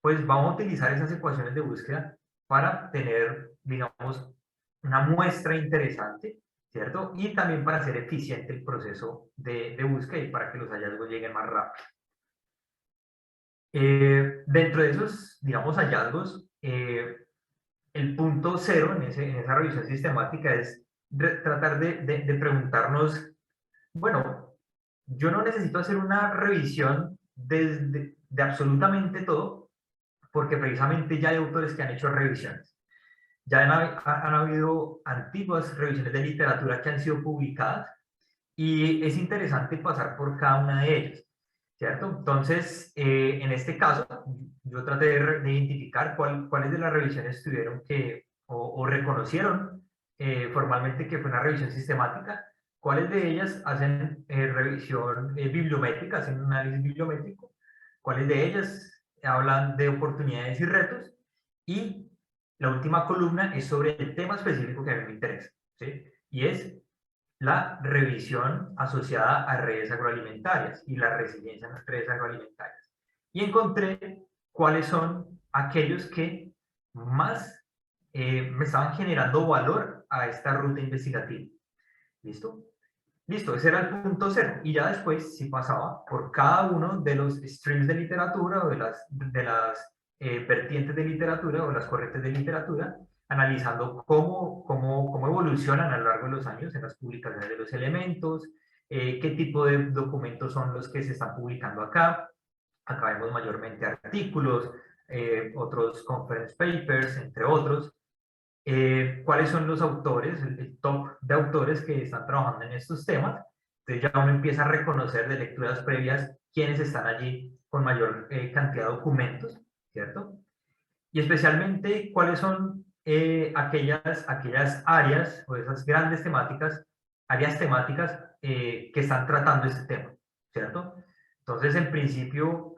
pues vamos a utilizar esas ecuaciones de búsqueda para tener, digamos, una muestra interesante, ¿cierto? Y también para hacer eficiente el proceso de búsqueda y para que los hallazgos lleguen más rápido. Dentro de esos, digamos, hallazgos, el punto cero en esa revisión sistemática es tratar de preguntarnos, bueno, yo no necesito hacer una revisión de absolutamente todo, porque precisamente ya hay autores que han hecho revisiones. Ya han habido antiguas revisiones de literatura que han sido publicadas y es interesante pasar por cada una de ellas, ¿cierto? Entonces, en este caso, yo traté de identificar cuáles de las revisiones tuvieron o reconocieron formalmente que fue una revisión sistemática, cuáles de ellas hacen revisión bibliométrica, hacen un análisis bibliométrico, cuáles de ellas hablan de oportunidades y retos, y la última columna es sobre el tema específico que a mí me interesa, ¿sí? Y es la revisión asociada a redes agroalimentarias y la resiliencia en las redes agroalimentarias. Y encontré cuáles son aquellos que más me estaban generando valor a esta ruta investigativa. ¿Listo? Listo, ese era el punto cero. Y ya después sí pasaba por cada uno de los streams de literatura o de las vertientes de literatura o las corrientes de literatura, analizando cómo evolucionan a lo largo de los años en las publicaciones de los elementos, qué tipo de documentos son los que se están publicando acá. Acá vemos mayormente artículos, otros conference papers, entre otros. Cuáles son los autores, el top de autores que están trabajando en estos temas. Entonces ya uno empieza a reconocer de lecturas previas quiénes están allí con mayor cantidad de documentos, ¿cierto? Y especialmente cuáles son aquellas áreas o esas grandes temáticas, áreas temáticas que están tratando este tema, ¿cierto? Entonces, en principio,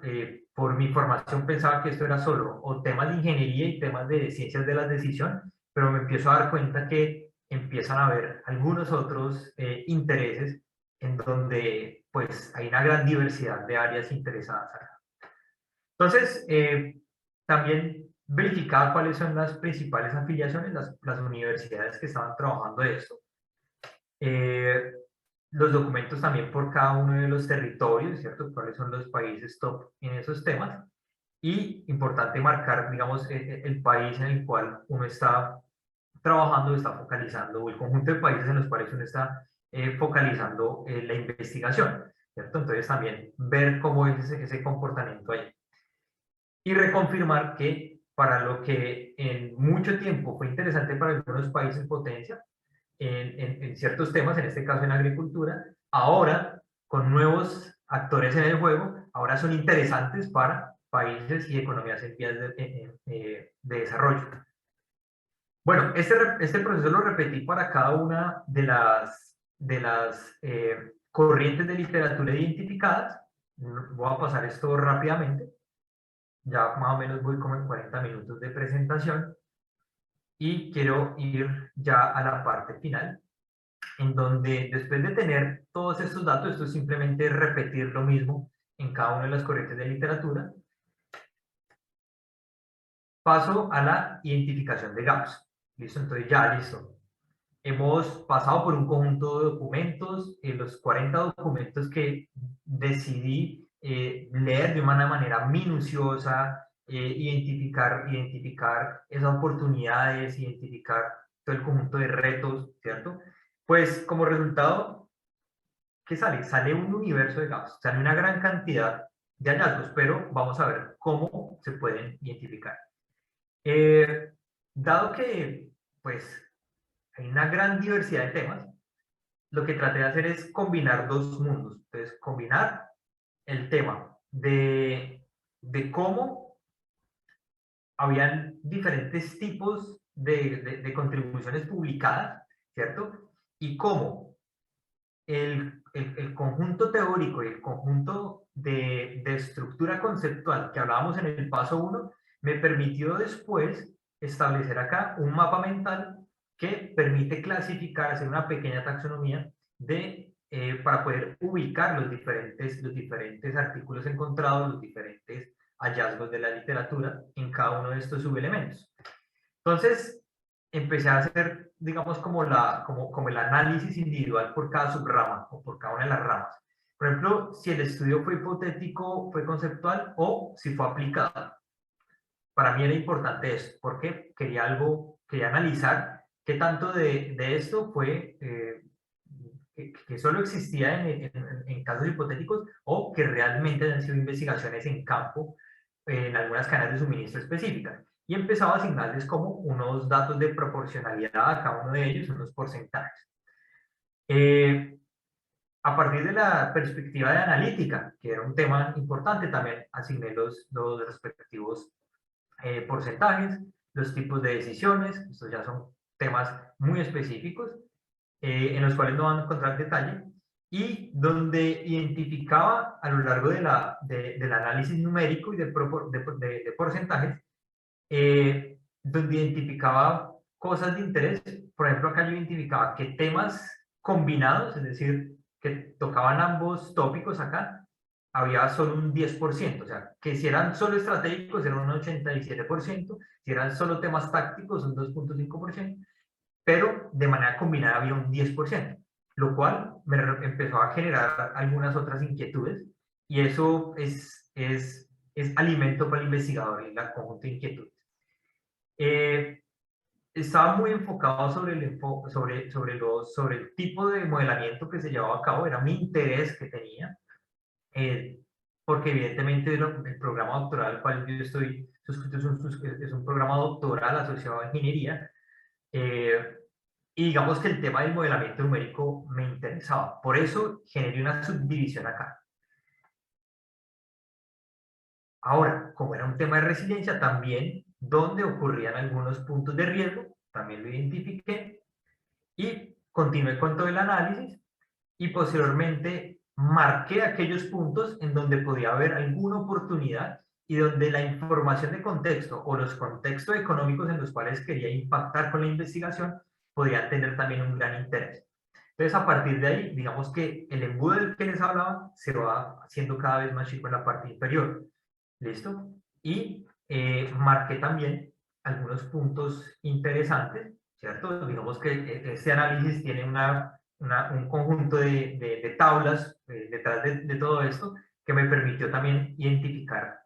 por mi formación pensaba que esto era solo o temas de ingeniería y temas de ciencias de la decisión, pero me empiezo a dar cuenta que empiezan a haber algunos otros intereses en donde pues hay una gran diversidad de áreas interesadas acá. Entonces, también verificaba cuáles son las principales afiliaciones, las universidades que estaban trabajando esto. Los documentos también por cada uno de los territorios, ¿cierto? Cuáles son los países top en esos temas. Y importante marcar, digamos, el país en el cual uno está trabajando, está focalizando, o el conjunto de países en los cuales uno está focalizando la investigación, ¿cierto? Entonces también ver cómo es ese comportamiento ahí. Y reconfirmar que para lo que en mucho tiempo fue interesante para algunos países potencia, en ciertos temas, en este caso en agricultura, ahora con nuevos actores en el juego, ahora son interesantes para países y economías en vías de desarrollo. Bueno, este proceso lo repetí para cada una de las corrientes de literatura identificadas. Voy a pasar esto rápidamente. Ya más o menos voy como en 40 minutos de presentación. Y quiero ir ya a la parte final, en donde después de tener todos estos datos, esto es simplemente repetir lo mismo en cada una de las corrientes de literatura, paso a la identificación de gaps. ¿Listo? Entonces ya, listo. Hemos pasado por un conjunto de documentos, los 40 documentos que decidí leer de una manera minuciosa, identificar esas oportunidades, identificar todo el conjunto de retos, ¿cierto? Pues como resultado, ¿qué sale? Sale un universo de gaps, sale una gran cantidad de hallazgos, pero vamos a ver cómo se pueden identificar. Dado que, pues, hay una gran diversidad de temas, lo que traté de hacer es combinar dos mundos. Entonces, combinar el tema de cómo habían diferentes tipos de contribuciones publicadas, ¿cierto? Y cómo el conjunto teórico y el conjunto de estructura conceptual que hablábamos en el paso 1 me permitió después establecer acá un mapa mental que permite clasificar, hacer una pequeña taxonomía para poder ubicar los diferentes artículos encontrados, los diferentes hallazgos de la literatura en cada uno de estos subelementos. Entonces, empecé a hacer, digamos, como el análisis individual por cada subrama o por cada una de las ramas. Por ejemplo, si el estudio fue hipotético, fue conceptual o si fue aplicado. Para mí era importante esto, porque quería analizar qué tanto de esto fue que solo existía en casos hipotéticos o que realmente han sido investigaciones en campo en algunas cadenas de suministro específicas. Y empezaba a asignarles como unos datos de proporcionalidad a cada uno de ellos, unos porcentajes. A partir de la perspectiva de analítica, que era un tema importante, también asigné los respectivos porcentajes, los tipos de decisiones, estos ya son temas muy específicos, en los cuales no van a encontrar detalle, y donde identificaba a lo largo del análisis numérico y de porcentajes, donde identificaba cosas de interés. Por ejemplo, acá yo identificaba que temas combinados, es decir, que tocaban ambos tópicos acá, había solo un 10%, o sea, que si eran solo estratégicos eran un 87%, si eran solo temas tácticos un 2.5%, pero de manera combinada había un 10%, lo cual me empezó a generar algunas otras inquietudes, y eso es alimento para el investigador y la conjunto de inquietudes. Estaba muy enfocado sobre el tipo de modelamiento que se llevaba a cabo, era mi interés que tenía, porque evidentemente el programa doctoral al cual yo estoy suscrito es un programa doctoral asociado a ingeniería, y digamos que el tema del modelamiento numérico me interesaba. Por eso generé una subdivisión acá. Ahora, como era un tema de resiliencia, también donde ocurrían algunos puntos de riesgo, también lo identifiqué y continué con todo el análisis y posteriormente marqué aquellos puntos en donde podía haber alguna oportunidad y donde la información de contexto o los contextos económicos en los cuales quería impactar con la investigación podrían tener también un gran interés. Entonces, a partir de ahí, digamos que el embudo del que les hablaba se va haciendo cada vez más chico en la parte inferior. ¿Listo? Y marqué también algunos puntos interesantes, ¿cierto? Digamos que este análisis tiene un conjunto de tablas detrás de todo esto que me permitió también identificar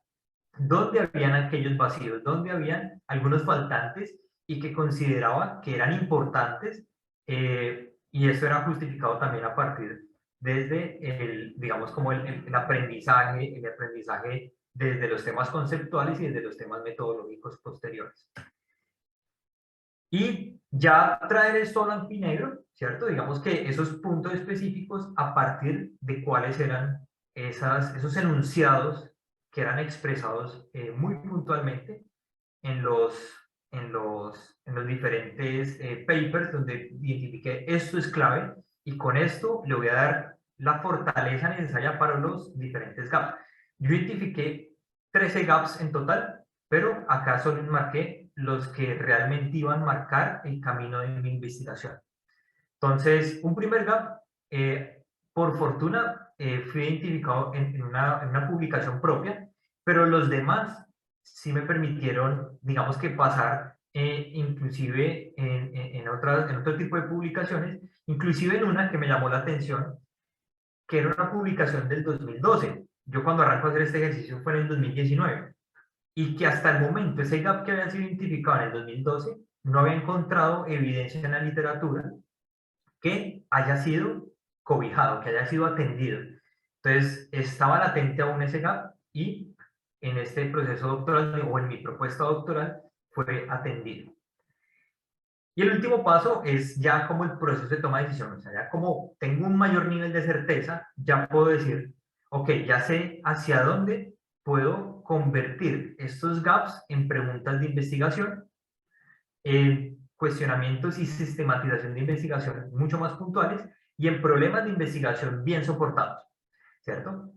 dónde habían aquellos vacíos, dónde habían algunos faltantes y que consideraba que eran importantes, y eso era justificado también a partir desde digamos, como el aprendizaje desde los temas conceptuales y desde los temas metodológicos posteriores. Y ya traer esto a blanco y negro, ¿cierto? Digamos que esos puntos específicos a partir de cuáles eran esos enunciados que eran expresados muy puntualmente en los diferentes papers donde identifiqué esto es clave y con esto le voy a dar la fortaleza necesaria para los diferentes gaps. Yo identifiqué 13 gaps en total, pero acá solo marqué los que realmente iban a marcar el camino de mi investigación. Entonces, un primer gap, por fortuna, fue identificado en una publicación propia, pero los demás sí me permitieron, digamos que pasar, inclusive en otro tipo de publicaciones, inclusive en una que me llamó la atención, que era una publicación del 2012. Yo cuando arranco a hacer este ejercicio fue en el 2019, y que hasta el momento ese gap que había sido identificado en el 2012 no había encontrado evidencia en la literatura que haya sido cobijado, que haya sido atendido. Entonces, estaba latente aún ese gap y en este proceso doctoral o en mi propuesta doctoral fue atendido. Y el último paso es ya como el proceso de toma de decisión, o sea, ya como tengo un mayor nivel de certeza, ya puedo decir, ok, ya sé hacia dónde puedo convertir estos gaps en preguntas de investigación, en cuestionamientos y sistematización de investigación mucho más puntuales y en problemas de investigación bien soportados, ¿cierto?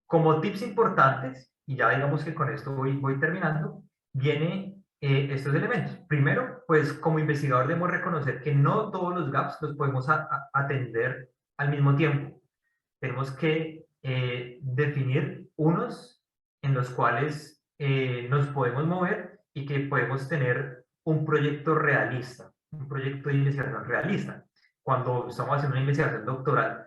Como tips importantes, y ya digamos que con esto voy terminando, viene estos elementos. Primero, pues como investigador debemos reconocer que no todos los gaps los podemos atender al mismo tiempo. Tenemos que definir unos en los cuales nos podemos mover y que podemos tener un proyecto realista, un proyecto de investigación realista. Cuando estamos haciendo una investigación doctoral,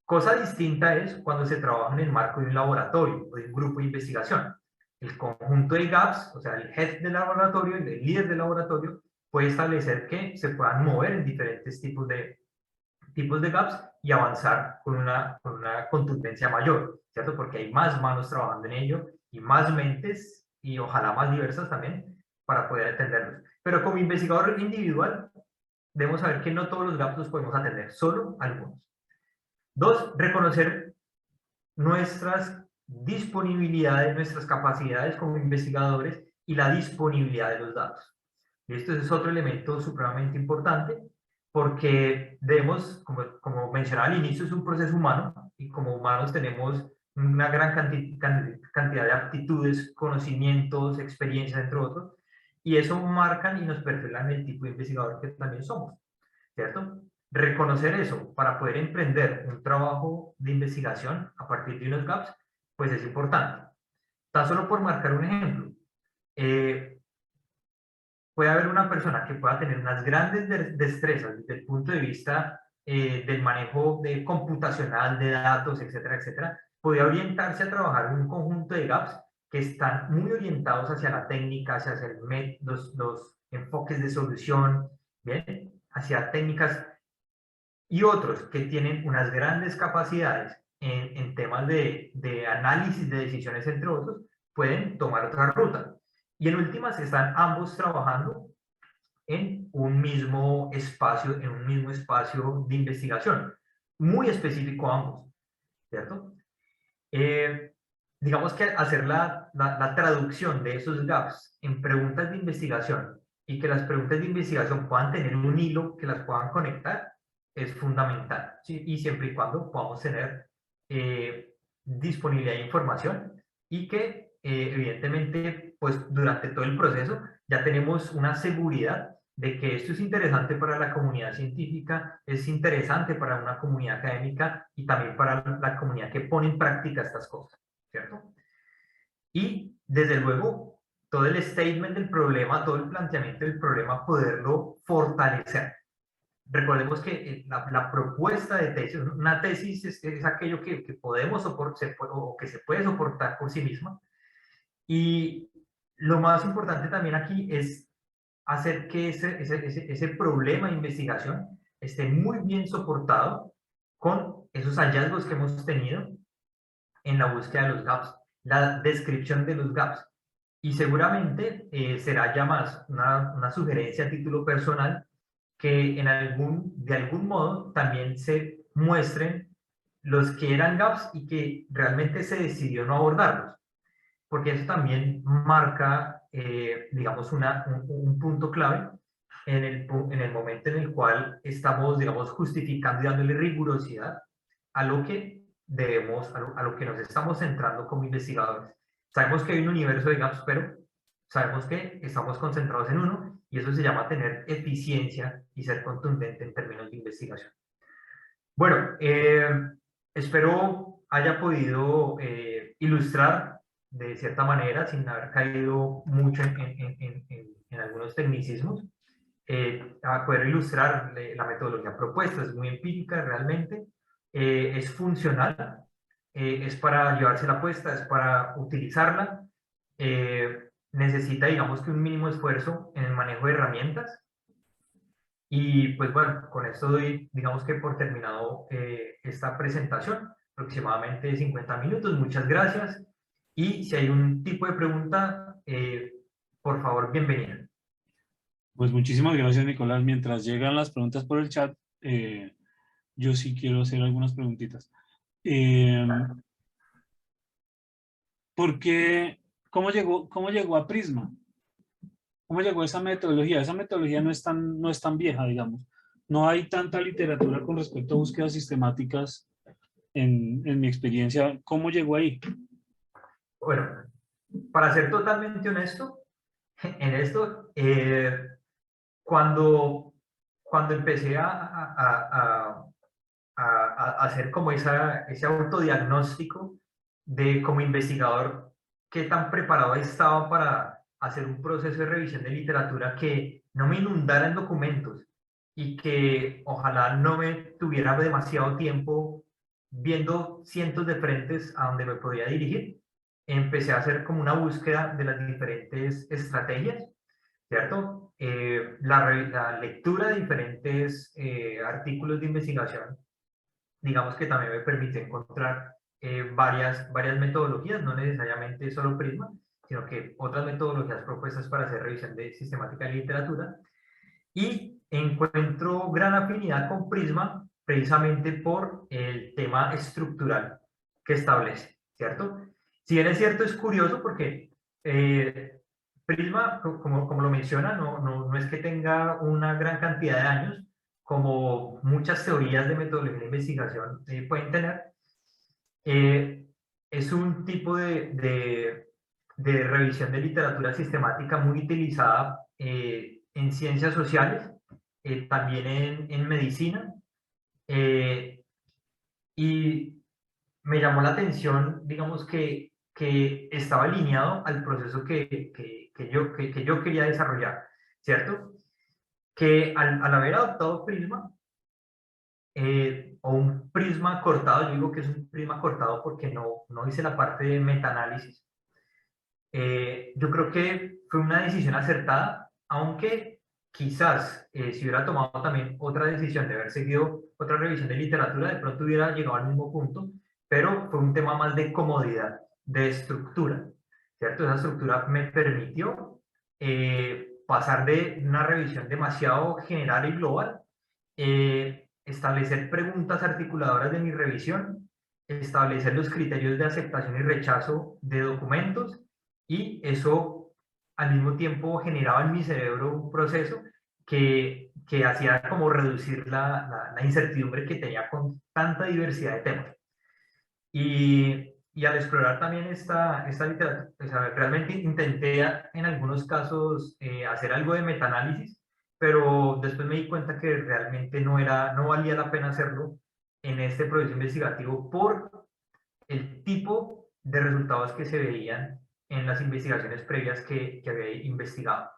cosa distinta es cuando se trabaja en el marco de un laboratorio o de un grupo de investigación. El conjunto de gaps, o sea, el head del laboratorio, el líder del laboratorio, puede establecer que se puedan mover en diferentes tipos de gaps y avanzar con una contundencia mayor, ¿cierto? Porque hay más manos trabajando en ello y más mentes y ojalá más diversas también para poder atenderlos. Pero como investigador individual, debemos saber que no todos los gaps los podemos atender, solo algunos. Dos, reconocer nuestras disponibilidades, nuestras capacidades como investigadores y la disponibilidad de los datos. Y esto es otro elemento supremamente importante porque debemos, como mencionaba al inicio, es un proceso humano y como humanos tenemos una gran cantidad de aptitudes, conocimientos, experiencias, entre otros, y eso marcan y nos perfilan el tipo de investigador que también somos, ¿cierto? Reconocer eso para poder emprender un trabajo de investigación a partir de unos gaps, pues es importante. Tan solo por marcar un ejemplo, puede haber una persona que pueda tener unas grandes destrezas desde el punto de vista del manejo computacional de datos, etcétera, etcétera, podría orientarse a trabajar en un conjunto de gaps que están muy orientados hacia la técnica, hacia los enfoques de solución, ¿bien? Hacia técnicas, y otros que tienen unas grandes capacidades en temas de análisis de decisiones, entre otros, pueden tomar otra ruta. Y en últimas están ambos trabajando en un mismo espacio de investigación, muy específico ambos, ¿cierto? Digamos que hacer la traducción de esos gaps en preguntas de investigación y que las preguntas de investigación puedan tener un hilo que las puedan conectar es fundamental, ¿sí? Y siempre y cuando podamos tener disponibilidad de información y que evidentemente pues durante todo el proceso ya tenemos una seguridad de que esto es interesante para la comunidad científica, es interesante para una comunidad académica y también para la comunidad que pone en práctica estas cosas, ¿cierto? Y desde luego todo el statement del problema, todo el planteamiento del problema, poderlo fortalecer. Recordemos que la propuesta de tesis, una tesis es aquello que podemos soportar o que se puede soportar por sí misma. Y lo más importante también aquí es hacer que ese problema de investigación esté muy bien soportado con esos hallazgos que hemos tenido en la búsqueda de los gaps, la descripción de los gaps. Y seguramente será ya más una sugerencia a título personal que de algún modo también se muestren los que eran gaps y que realmente se decidió no abordarlos, porque eso también marca, digamos, un punto clave en el momento en el cual estamos, digamos, justificando y dándole rigurosidad a lo que debemos, a lo que nos estamos centrando como investigadores. Sabemos que hay un universo de gaps, pero sabemos que estamos concentrados en uno y eso se llama tener eficiencia y ser contundente en términos de investigación. Bueno, espero haya podido ilustrar de cierta manera, sin haber caído mucho en algunos tecnicismos, a poder ilustrar la metodología propuesta. Es muy empírica realmente, es funcional, es para llevarse la apuesta, es para utilizarla, necesita, digamos, que un mínimo esfuerzo en el manejo de herramientas. Y pues bueno, con esto doy, digamos que por terminado esta presentación, aproximadamente 50 minutos. Muchas gracias. Y si hay un tipo de pregunta, por favor, bienvenida. Pues muchísimas gracias, Nicolás. Mientras llegan las preguntas por el chat, yo sí quiero hacer algunas preguntitas. ¿Por qué? ¿Cómo llegó a Prisma? ¿Cómo llegó a esa metodología? Esa metodología no es tan vieja, digamos. No hay tanta literatura con respecto a búsquedas sistemáticas en mi experiencia. ¿Cómo llegó ahí? Bueno, para ser totalmente honesto, en esto, cuando empecé a hacer como ese autodiagnóstico de como investigador, qué tan preparado estaba para hacer un proceso de revisión de literatura que no me inundara en documentos y que ojalá no me tuviera demasiado tiempo viendo cientos de frentes a donde me podía dirigir. Empecé a hacer como una búsqueda de las diferentes estrategias, ¿cierto? La lectura de diferentes artículos de investigación, digamos que también me permite encontrar varias metodologías, no necesariamente solo Prisma, sino que otras metodologías propuestas para hacer revisión de sistemática de literatura. Y encuentro gran afinidad con Prisma precisamente por el tema estructural que establece, ¿cierto? Si bien es cierto, es curioso porque Prisma, como lo menciona, no es que tenga una gran cantidad de años, como muchas teorías de metodología de investigación pueden tener. Es un tipo de revisión de literatura sistemática muy utilizada en ciencias sociales, también en medicina, y me llamó la atención, digamos, que estaba alineado al proceso que yo quería desarrollar, ¿cierto? Que al haber adoptado Prisma, o un prisma cortado, yo digo que es un prisma cortado porque no hice la parte de metaanálisis. Yo creo que fue una decisión acertada, aunque quizás si hubiera tomado también otra decisión de haber seguido otra revisión de literatura, de pronto hubiera llegado al mismo punto, pero fue un tema más de comodidad, de estructura, ¿cierto? Esa estructura me permitió pasar de una revisión demasiado general y global, establecer preguntas articuladoras de mi revisión, establecer los criterios de aceptación y rechazo de documentos, y eso al mismo tiempo generaba en mi cerebro un proceso que hacía como reducir la incertidumbre que tenía con tanta diversidad de temas. Y al explorar también esta literatura, pues, realmente intenté en algunos casos hacer algo de metaanálisis, pero después me di cuenta que realmente no valía la pena hacerlo en este proceso investigativo por el tipo de resultados que se veían en las investigaciones previas que había investigado.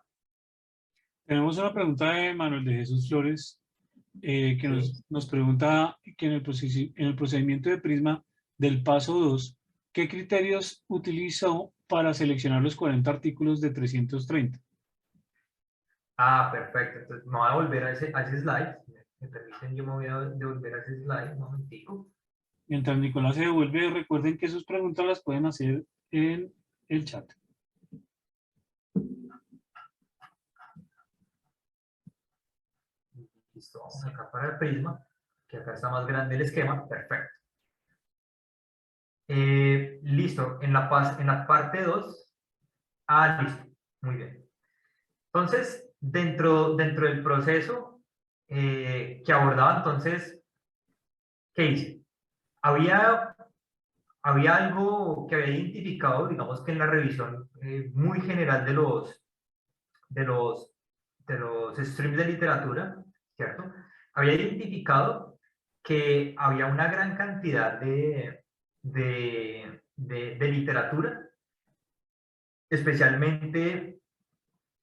Tenemos una pregunta de Manuel de Jesús Flores, que Sí. nos pregunta que en el procedimiento de Prisma del paso 2, ¿qué criterios utilizó para seleccionar los 40 artículos de 330? Ah, perfecto. Entonces, me voy a volver a ese slide. Me permiten, yo me voy a devolver a ese slide un momentico. Mientras Nicolás se devuelve, recuerden que sus preguntas las pueden hacer en el chat. Listo, vamos acá para el Prisma, que acá está más grande el esquema. Perfecto. Listo, en la parte 2. Ah, listo. Muy bien. Entonces, dentro del proceso que abordaba entonces, ¿qué hice? Había algo que había identificado, digamos que en la revisión muy general de los, de los streams de literatura, ¿cierto? Había identificado que había una gran cantidad de literatura, especialmente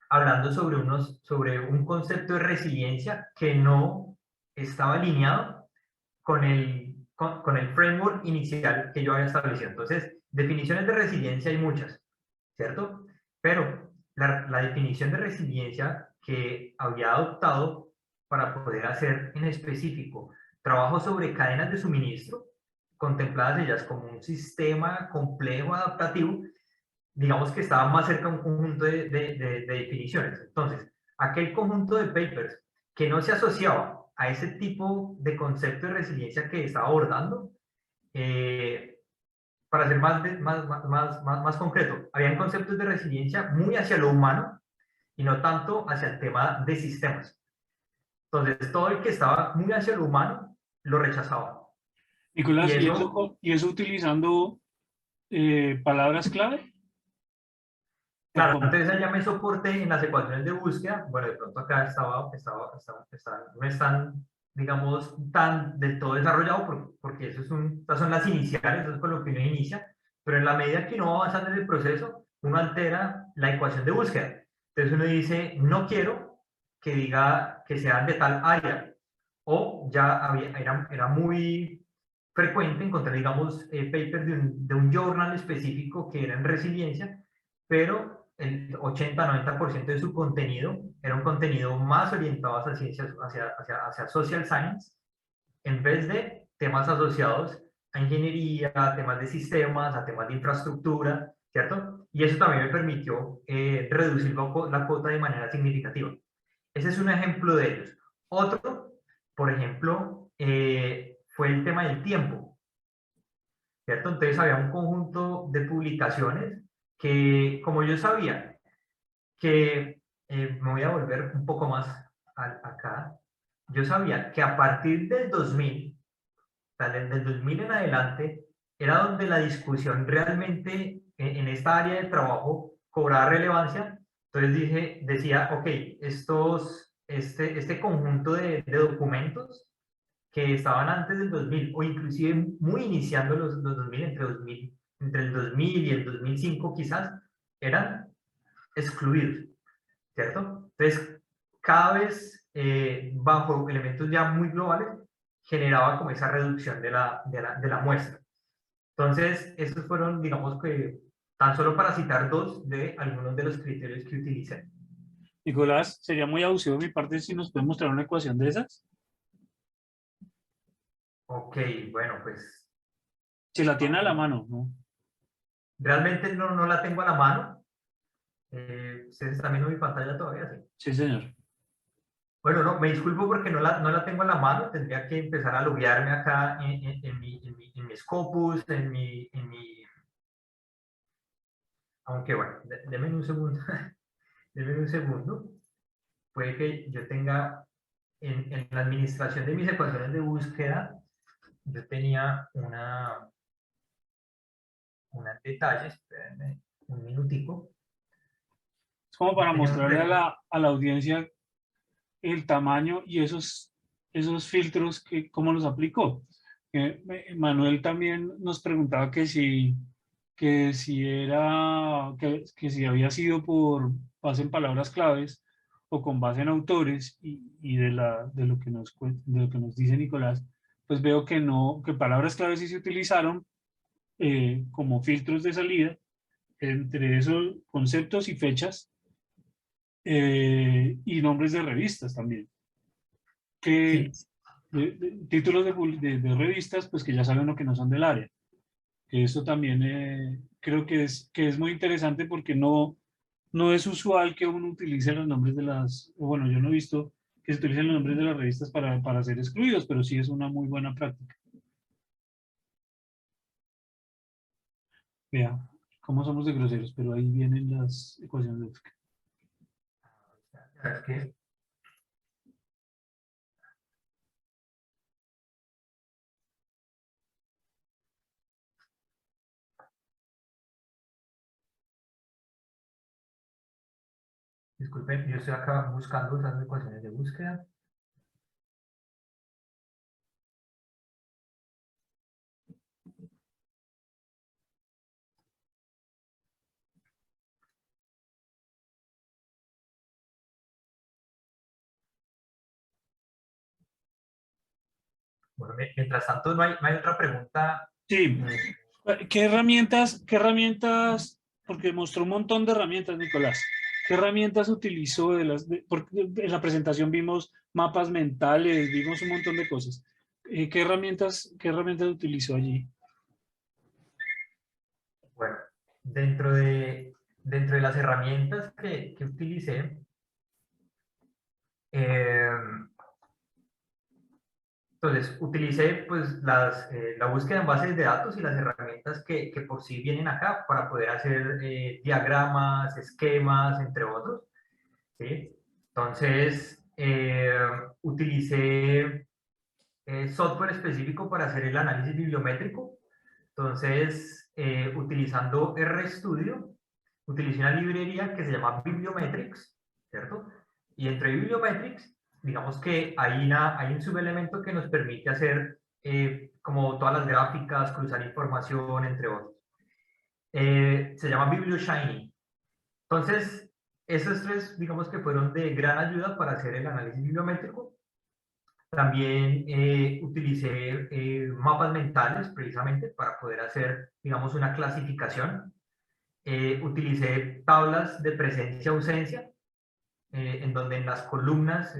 hablando sobre un concepto de resiliencia que no estaba alineado con el framework inicial que yo había establecido. Entonces, definiciones de resiliencia hay muchas, ¿cierto? Pero la definición de resiliencia que había adoptado para poder hacer en específico trabajo sobre cadenas de suministro, contempladas ellas como un sistema complejo adaptativo, digamos que estaba más cerca de un conjunto de definiciones. Entonces, aquel conjunto de papers que no se asociaba a ese tipo de concepto de resiliencia que estaba abordando, para ser más concreto, habían conceptos de resiliencia muy hacia lo humano y no tanto hacia el tema de sistemas. Entonces, todo el que estaba muy hacia lo humano lo rechazaba. Y Nicolás, eso, y eso utilizando palabras clave? ¿O claro, cómo? entonces ella me soporte en las ecuaciones de búsqueda. Bueno, de pronto acá no están, digamos, tan del todo desarrollado porque eso estas son las iniciales, eso es con lo que uno inicia, pero en la medida que uno va avanzando en el proceso, uno altera la ecuación de búsqueda. Entonces uno dice, no quiero que diga que sean de tal área, o ya era muy frecuente encontrar, digamos, papers de un journal específico que era en resiliencia, pero el 80-90% de su contenido era un contenido más orientado hacia ciencias, hacia social science, en vez de temas asociados a ingeniería, a temas de sistemas, a temas de infraestructura, ¿cierto? Y eso también me permitió reducir la cuota de manera significativa. Ese es un ejemplo de ellos. Otro, por ejemplo, fue el tema del tiempo, ¿cierto? Entonces había un conjunto de publicaciones que, como yo sabía que, me voy a volver un poco más acá, yo sabía que a partir del 2000, desde el 2000 en adelante, era donde la discusión realmente en esta área de trabajo cobraba relevancia. Entonces decía, ok, este conjunto de documentos que estaban antes del 2000 o inclusive muy iniciando los 2000, entre el 2000 y el 2005 quizás, eran excluidos, ¿cierto? Entonces, cada vez bajo elementos ya muy globales, generaba como esa reducción de la muestra. Entonces, estos fueron, digamos que, tan solo para citar dos de algunos de los criterios que utilicé. Nicolás, sería muy abusivo de mi parte si nos puede mostrar una ecuación de esas. Ok, bueno, pues Si la tiene a la mano, ¿no? realmente no la tengo a la mano. Ustedes están viendo mi pantalla todavía, sí. Sí, señor. Bueno, no, me disculpo porque no la tengo en la mano, tendría que empezar a loguearme acá en mi Scopus, aunque bueno, denme un segundo, denme un segundo, puede que yo tenga, en la administración de mis ecuaciones de búsqueda, yo tenía una detalle, espérenme un minutico, Es como yo para tenía mostrarle a la audiencia el tamaño y esos filtros que cómo los aplicó. Manuel también nos preguntaba que si era, que si había sido por base en palabras claves o con base en autores y de lo que de lo que nos dice Nicolás, pues veo que no, que palabras claves sí se utilizaron como filtros de salida entre esos conceptos y fechas y nombres de revistas también. Que sí, títulos de revistas, pues que ya saben lo que no son del área. Que eso también creo que es muy interesante porque no es usual que uno utilice los nombres de las, bueno, yo no he visto que se utilicen los nombres de las revistas para ser excluidos, pero sí es una muy buena práctica. Vea, cómo somos de groseros, pero ahí vienen las ecuaciones de Euler. ¿Sabes qué? Disculpen, yo estoy acá buscando esas ecuaciones de búsqueda. Bueno, mientras tanto, no hay otra pregunta. Sí. Qué herramientas, porque mostró un montón de herramientas, Nicolás? ¿Qué herramientas utilizó porque en la presentación vimos mapas mentales, vimos un montón de cosas? Qué herramientas utilizó allí? Bueno, dentro de las herramientas que utilicé, entonces utilicé pues la búsqueda en bases de datos y las herramientas que por sí vienen acá para poder hacer diagramas, esquemas, entre otros, ¿sí? Entonces, utilicé software específico para hacer el análisis bibliométrico. Entonces, utilizando RStudio, utilicé una librería que se llama Bibliometrics, ¿cierto? Y entre Bibliometrics, digamos que hay un subelemento que nos permite hacer como todas las gráficas, cruzar información, entre otros. Se llama BiblioShiny. Entonces, esos tres, digamos que fueron de gran ayuda para hacer el análisis bibliométrico. También utilicé mapas mentales precisamente para poder hacer, digamos, una clasificación. Utilicé tablas de presencia-ausencia, en donde en las columnas,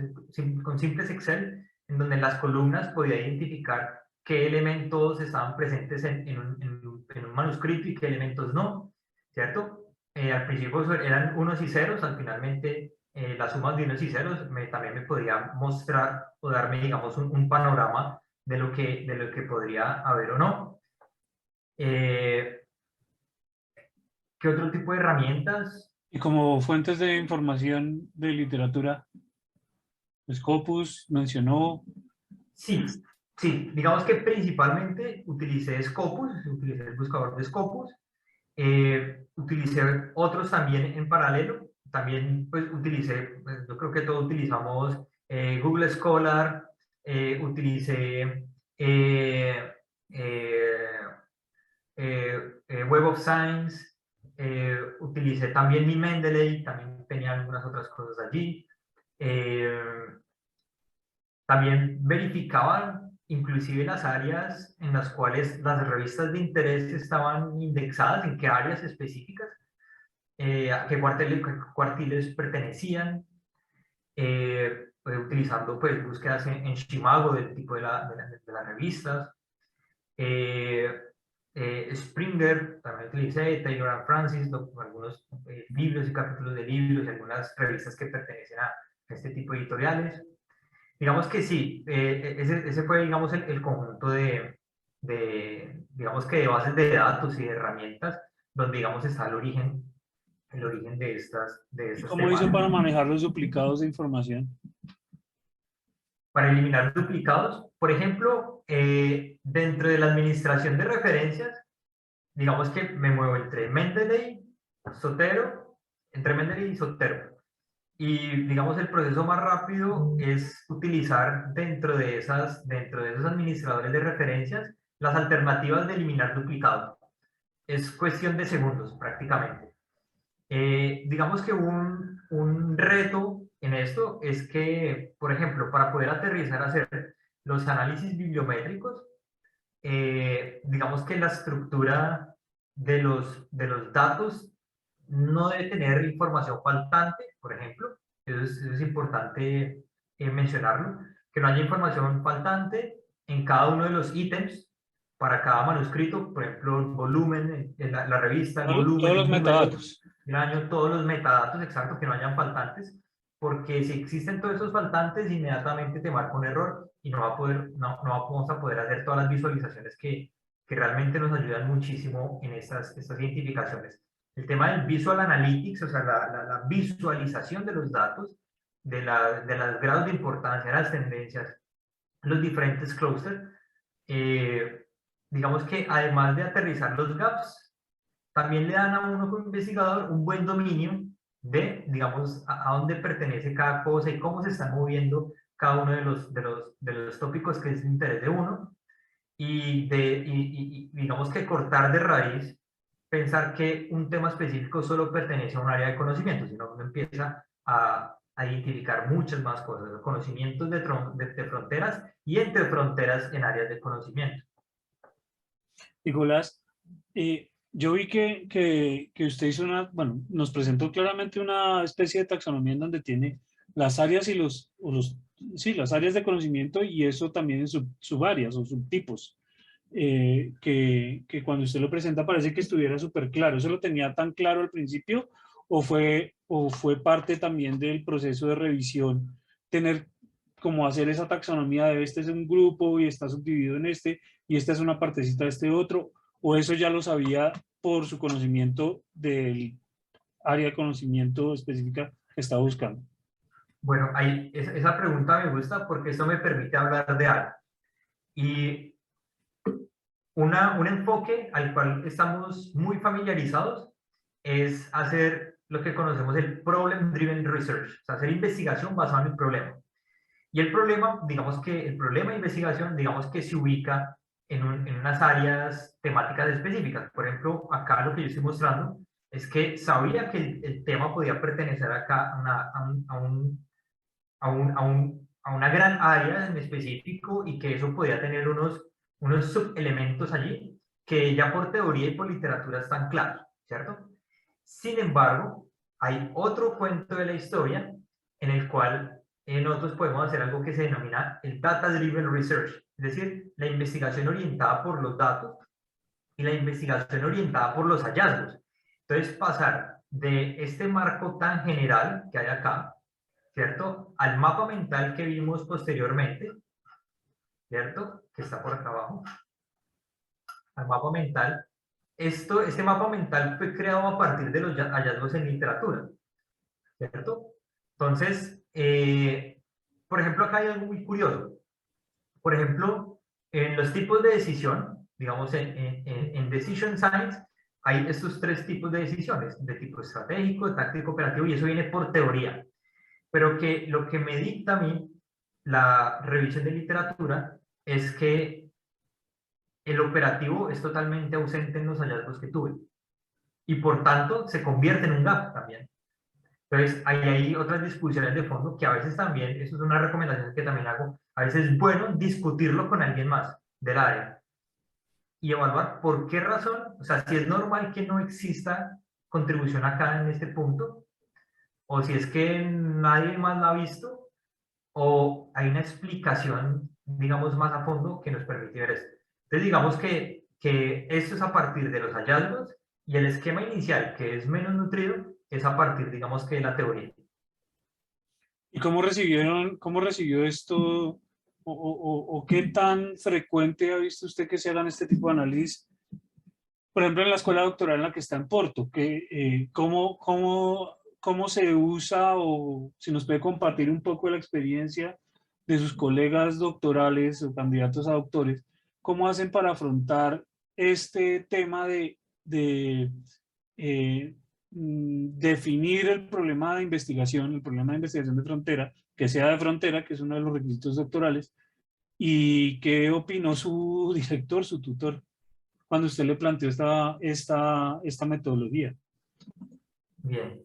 con simples Excel, en donde en las columnas podía identificar qué elementos estaban presentes en un manuscrito y qué elementos no, ¿cierto? Al principio eran unos y ceros, al finalmente la suma de unos y ceros también me podía mostrar o darme, digamos, un panorama de lo que podría haber o no. ¿Qué otro tipo de herramientas? Y como fuentes de información de literatura, Scopus mencionó. Sí, sí, digamos que principalmente utilicé Scopus, utilicé el buscador de Scopus, utilicé otros también en paralelo, también pues utilicé, pues, yo creo que todos utilizamos Google Scholar, utilicé Web of Science, utilicé también mi Mendeley, también tenía algunas otras cosas allí. También verificaban inclusive las áreas en las cuales las revistas de interés estaban indexadas, en qué áreas específicas, a qué cuartiles pertenecían, utilizando pues búsquedas en Shimago del tipo de las revistas. Springer, también utilicé, Taylor and Francis, algunos libros y capítulos de libros y algunas revistas que pertenecen a este tipo de editoriales. Digamos que sí, ese fue, digamos, el conjunto digamos que de bases de datos y de herramientas donde, digamos, está el origen de ¿Y estas cómo hizo para temáticas. manejar los duplicados de información? Para eliminar duplicados, por ejemplo, dentro de la administración de referencias, digamos que me muevo entre Mendeley, Zotero, entre Mendeley y Zotero. Y digamos el proceso más rápido es utilizar dentro de esos administradores de referencias las alternativas de eliminar duplicados. Es cuestión de segundos prácticamente. Digamos que un reto en esto es que, por ejemplo, para poder aterrizar a hacer los análisis bibliométricos, digamos que la estructura de los datos no debe tener información faltante, por ejemplo. Eso es importante mencionarlo, que no haya información faltante en cada uno de los ítems para cada manuscrito, por ejemplo, el volumen, la revista, el volumen, Todos los el número, metadatos. el año, todos los metadatos, exacto, que no hayan faltantes, porque si existen todos esos faltantes, inmediatamente te marca un error y no vamos a poder hacer todas las visualizaciones que realmente nos ayudan muchísimo en estas identificaciones. El tema del Visual Analytics, o sea, la visualización de los datos, de las grados de importancia de las tendencias, los diferentes clústeres, digamos que además de aterrizar los gaps, también le dan a uno como investigador un buen dominio de, digamos, a dónde pertenece cada cosa y cómo se están moviendo cada uno de los tópicos que es de interés de uno, y digamos que cortar de raíz, pensar que un tema específico solo pertenece a un área de conocimiento, sino que uno empieza a identificar muchas más cosas, los conocimientos de fronteras y entre fronteras en áreas de conocimiento. Nicolás, yo vi que usted hizo bueno, nos presentó claramente una especie de taxonomía en donde tiene las áreas y sí, las áreas de conocimiento, y eso también en subáreas o subtipos, que cuando usted lo presenta parece que estuviera súper claro. ¿Eso lo tenía tan claro al principio o fue parte también del proceso de revisión tener como hacer esa taxonomía de este es un grupo y está subdividido en este y esta es una partecita de este otro, o eso ya lo sabía por su conocimiento del área de conocimiento específica que estaba buscando? Bueno, esa pregunta me gusta porque eso me permite hablar de algo. Y un enfoque al cual estamos muy familiarizados es hacer lo que conocemos el Problem Driven Research, o sea, hacer investigación basada en el problema. Y el problema, digamos que el problema de investigación, digamos que se ubica en unas áreas temáticas específicas. Por ejemplo, acá lo que yo estoy mostrando es que sabía que el tema podía pertenecer acá a una gran área en específico y que eso podía tener unos subelementos allí que ya por teoría y por literatura están claros, ¿cierto? Sin embargo, hay otro cuento de la historia en el cual nosotros podemos hacer algo que se denomina el Data Driven Research, es decir, la investigación orientada por los datos y la investigación orientada por los hallazgos. Entonces, pasar de este marco tan general que hay acá, ¿cierto? Al mapa mental que vimos posteriormente, ¿cierto? Que está por acá abajo. Al mapa mental. Este mapa mental fue creado a partir de los hallazgos en literatura, ¿cierto? Entonces, por ejemplo, acá hay algo muy curioso. Por ejemplo, en los tipos de decisión, digamos, en Decision Science, hay estos tres tipos de decisiones, de tipo estratégico, táctico, operativo, y eso viene por teoría. Pero que lo que me dicta a mí la revisión de literatura es que el operativo es totalmente ausente en los hallazgos que tuve. Y por tanto, se convierte en un gap también. Entonces, hay otras discusiones de fondo que a veces también, eso es una recomendación que también hago, a veces es bueno discutirlo con alguien más del área y evaluar por qué razón, o sea, si es normal que no exista contribución acá en este punto, o si es que nadie más la ha visto, o hay una explicación, digamos, más a fondo que nos permite ver esto. Entonces, digamos que esto es a partir de los hallazgos y el esquema inicial, que es menos nutrido, es a partir, digamos, que de la teoría. ¿Y cómo recibió esto o qué tan frecuente ha visto usted que se hagan este tipo de análisis? Por ejemplo, en la escuela doctoral en la que está en Porto, ¿cómo se usa o si nos puede compartir un poco de la experiencia de sus colegas doctorales o candidatos a doctores, cómo hacen para afrontar este tema de definir el problema de investigación, el problema de investigación de frontera, que sea de frontera, que es uno de los requisitos doctorales, y qué opinó su director, su tutor, cuando usted le planteó esta metodología? Bien.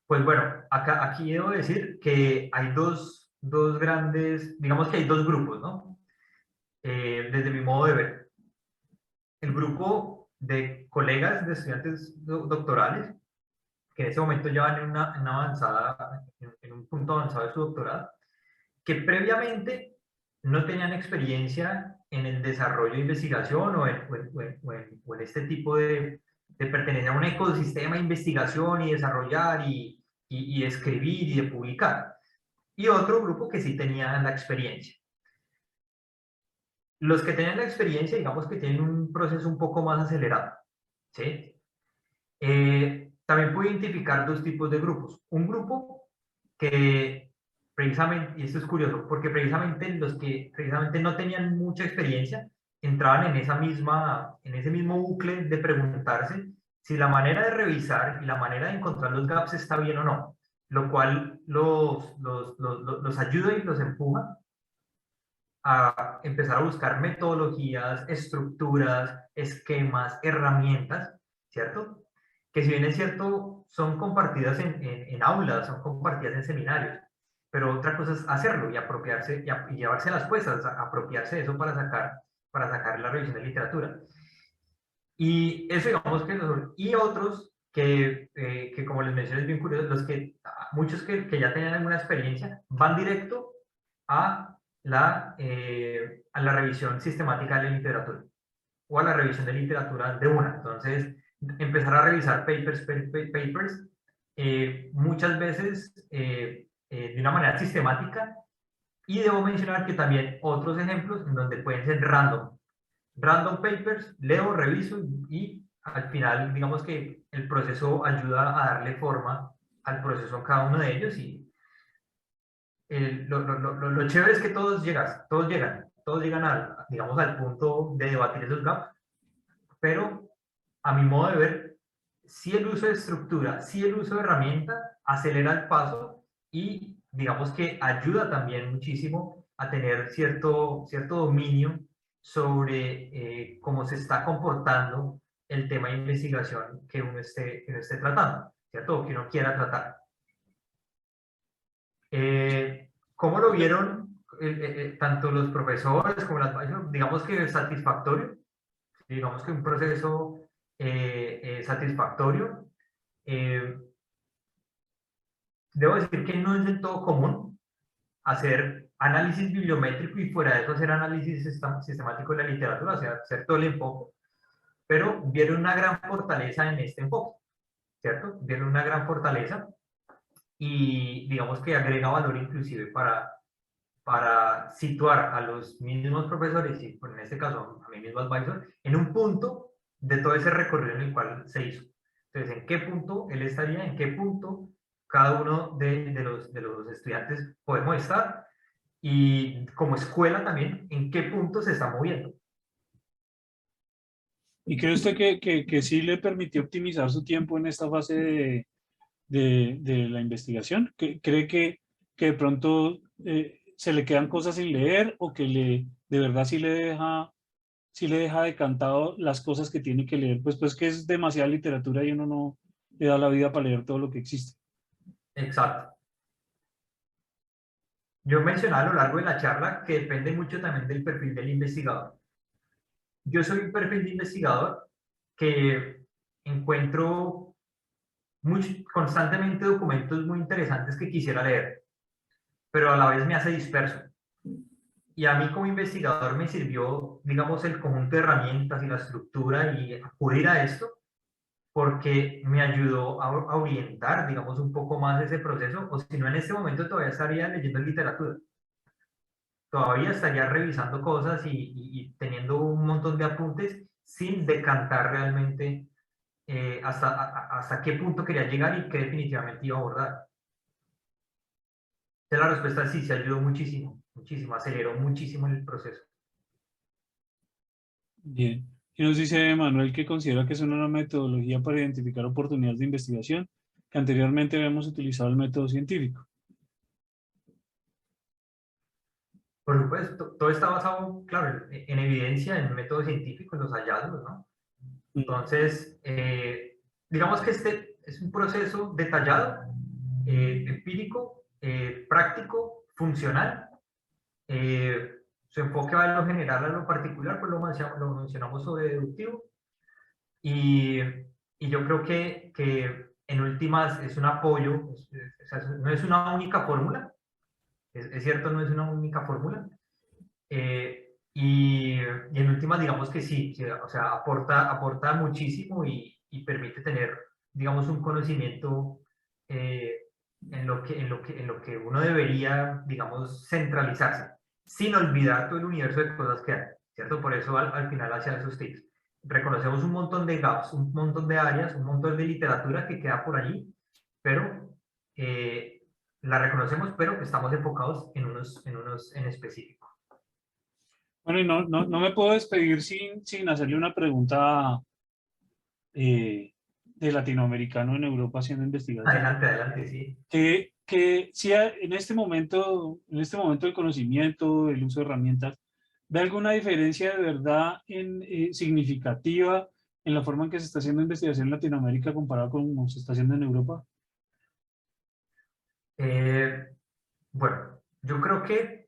Pues bueno, aquí debo decir que hay dos grandes, digamos que hay dos grupos, ¿no? Desde mi modo de ver. El grupo de colegas de estudiantes doctorales, que en ese momento ya van en avanzada, en un punto avanzado de su doctorado, que previamente no tenían experiencia en el desarrollo de investigación o en este tipo de pertenecer a un ecosistema de investigación y desarrollar y escribir y de publicar. Y otro grupo que sí tenía la experiencia. Los que tienen la experiencia, digamos que tienen un proceso un poco más acelerado, ¿sí? También puedo identificar dos tipos de grupos. Un grupo que precisamente, y esto es curioso, porque precisamente los que precisamente no tenían mucha experiencia, entraban en ese mismo bucle de preguntarse si la manera de revisar y la manera de encontrar los gaps está bien o no, lo cual los ayuda y los empuja a empezar a buscar metodologías, estructuras, esquemas, herramientas, ¿cierto? Que si bien es cierto, son compartidas en aulas, son compartidas en seminarios, pero otra cosa es hacerlo y apropiarse y llevarse las puestas, apropiarse de eso para sacar la revisión de literatura. Y eso digamos que y otros que como les mencioné es bien curioso, muchos que ya tenían alguna experiencia van directo a a la revisión sistemática de la literatura o a la revisión de literatura de una. Entonces, empezar a revisar papers muchas veces de una manera sistemática, y debo mencionar que también otros ejemplos en donde pueden ser random papers, leo, reviso y al final digamos que el proceso ayuda a darle forma al proceso en cada uno de ellos y lo chévere es que todos llegan digamos, al punto de debatir esos gaps, pero a mi modo de ver, si el uso de estructura, si el uso de herramienta acelera el paso y digamos que ayuda también muchísimo a tener cierto dominio sobre cómo se está comportando el tema de investigación que uno esté tratando, ¿cierto? O que uno quiera tratar. ¿Cómo lo vieron tanto los profesores como las maestras? Digamos que satisfactorio, digamos que un proceso satisfactorio. Debo decir que no es del todo común hacer análisis bibliométrico y fuera de eso hacer análisis sistemático de la literatura, o sea, hacer todo el enfoque, pero vieron una gran fortaleza en este enfoque, ¿cierto? Vieron una gran fortaleza y digamos que agrega valor inclusive para situar a los mismos profesores, y en este caso a mí mismo advisor, en un punto de todo ese recorrido en el cual se hizo. Entonces, ¿en qué punto él estaría? ¿En qué punto cada uno de los estudiantes podemos estar? Y como escuela también, ¿en qué punto se está moviendo? ¿Y cree usted que sí le permitió optimizar su tiempo en esta fase de la investigación? ¿Cree que de pronto se le quedan cosas sin leer o que de verdad sí le deja decantado las cosas que tiene que leer? Pues que es demasiada literatura y uno no le da la vida para leer todo lo que existe. Exacto. Yo mencionaba a lo largo de la charla que depende mucho también del perfil del investigador. Yo soy un perfil de investigador que encuentro constantemente documentos muy interesantes que quisiera leer, pero a la vez me hace disperso. Y a mí como investigador me sirvió, digamos, el conjunto de herramientas y la estructura y acudir a esto porque me ayudó a orientar, digamos, un poco más ese proceso, o si no, en este momento todavía estaría leyendo literatura. Todavía estaría revisando cosas y teniendo un montón de apuntes sin decantar realmente hasta qué punto quería llegar y qué definitivamente iba a abordar. Entonces, la respuesta es sí, se ayudó muchísimo, muchísimo, aceleró muchísimo el proceso. Bien. Y nos dice Manuel que considera que es una metodología para identificar oportunidades de investigación, que anteriormente habíamos utilizado el método científico. Por supuesto, todo está basado, claro, en evidencia, en método científico, en los hallazgos, ¿no? Entonces, digamos que este es un proceso detallado, empírico, práctico, funcional. Su enfoque va de lo general a lo particular, pues lo mencionamos sobre deductivo. Y yo creo que en últimas es un apoyo, no es una única fórmula, es cierto, no es una única fórmula. Y en últimas, digamos que sí, o sea, aporta muchísimo y permite tener, digamos, un conocimiento en lo que uno debería, digamos, centralizarse, sin olvidar todo el universo de cosas que hay, ¿cierto? Por eso al final hacia esos tips. Reconocemos un montón de gaps, un montón de áreas, un montón de literatura que queda por allí, pero la reconocemos, pero estamos enfocados en unos en específico. Bueno, y no me puedo despedir sin hacerle una pregunta de latinoamericano en Europa haciendo investigación. Adelante, adelante, sí. Que si en este momento del conocimiento, el uso de herramientas, ¿ve alguna diferencia de verdad significativa en la forma en que se está haciendo investigación en Latinoamérica comparado con cómo se está haciendo en Europa? Eh, bueno, yo creo que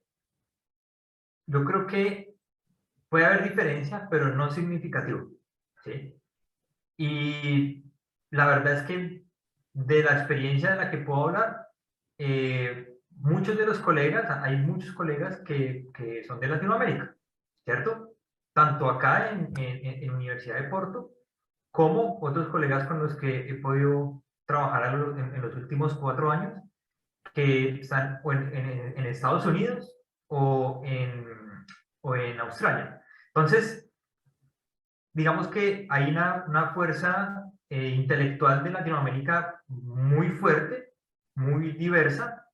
puede haber diferencia, pero no significativo, ¿sí? Y la verdad es que de la experiencia de la que puedo hablar, muchos de los colegas, hay muchos colegas que son de Latinoamérica, ¿cierto? Tanto acá en Universidad de Porto, como otros colegas con los que he podido trabajar en los últimos 4 años, que están o en Estados Unidos o o en Australia. Entonces, digamos que hay una fuerza intelectual de Latinoamérica muy fuerte, muy diversa,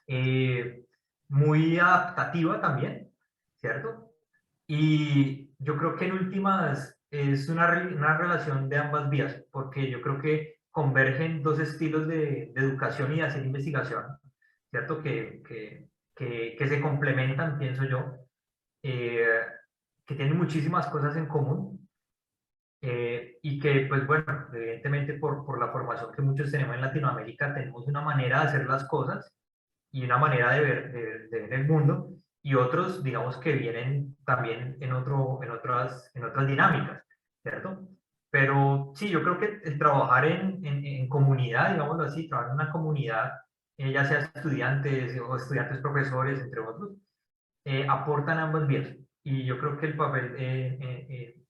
eh, muy adaptativa también, ¿cierto? Y yo creo que en últimas es una relación de ambas vías, porque yo creo que convergen dos estilos de educación y de hacer investigación, ¿cierto? Que se complementan, pienso yo, eh, que tienen muchísimas cosas en común y que, pues bueno, evidentemente por la formación que muchos tenemos en Latinoamérica, tenemos una manera de hacer las cosas y una manera de ver el mundo, y otros, digamos, que vienen también en otras dinámicas, ¿cierto? Pero sí, yo creo que el trabajar en comunidad, digámoslo así, trabajar en una comunidad, ya sea estudiantes o estudiantes profesores, entre otros, aportan ambas vías. Y yo creo que el papel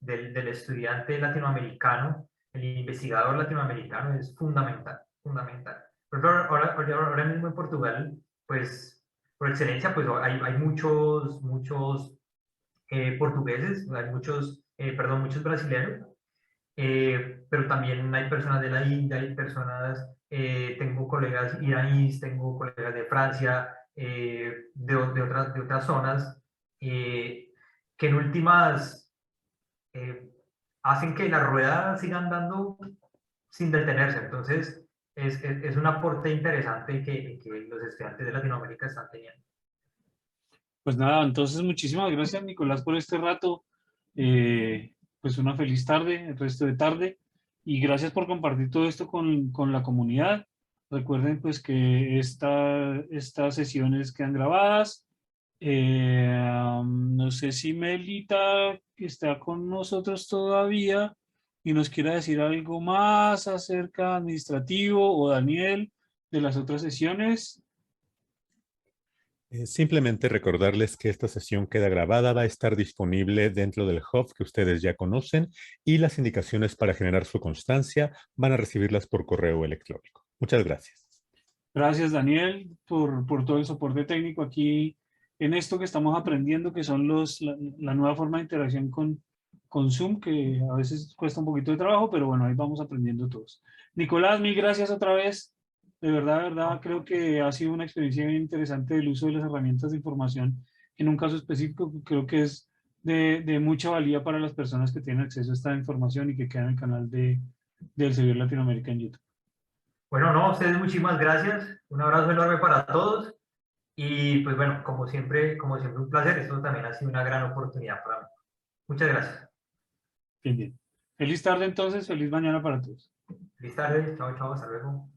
del estudiante latinoamericano, el investigador latinoamericano es fundamental, fundamental. Por ejemplo, ahora mismo en Portugal, pues por excelencia, pues hay muchos portugueses, hay perdón, muchos brasileños, pero también hay personas de la India, hay personas, tengo colegas iraníes, tengo colegas de Francia, de otras zonas, eh, que en últimas eh, hacen que la rueda siga andando sin detenerse. Entonces, es un aporte interesante que los estudiantes de Latinoamérica están teniendo. Pues nada, entonces muchísimas gracias, Nicolás, por este rato. Pues una feliz tarde, el resto de tarde, y gracias por compartir todo esto con la comunidad. Recuerden pues que estas sesiones quedan grabadas. No sé si Melita está con nosotros todavía y nos quiera decir algo más acerca administrativo, o Daniel de las otras sesiones. Simplemente recordarles que esta sesión queda grabada, va a estar disponible dentro del hub que ustedes ya conocen, y las indicaciones para generar su constancia van a recibirlas por correo electrónico. Muchas gracias. Gracias, Daniel, por todo el soporte técnico aquí en esto que estamos aprendiendo, que son la nueva forma de interacción con Zoom, que a veces cuesta un poquito de trabajo, pero bueno, ahí vamos aprendiendo todos. Nicolás, mil gracias otra vez. De verdad, creo que ha sido una experiencia bien interesante el uso de las herramientas de información. En un caso específico, creo que es de mucha valía para las personas que tienen acceso a esta información y que quedan en el canal del Servidor Latinoamérica en YouTube. Bueno, no, a ustedes muchísimas gracias. Un abrazo enorme para todos. Y pues bueno, como siempre un placer. Esto también ha sido una gran oportunidad para mí. Muchas gracias. Bien, bien. Feliz tarde entonces, feliz mañana para todos. Feliz tarde. Chao, chao. Hasta luego.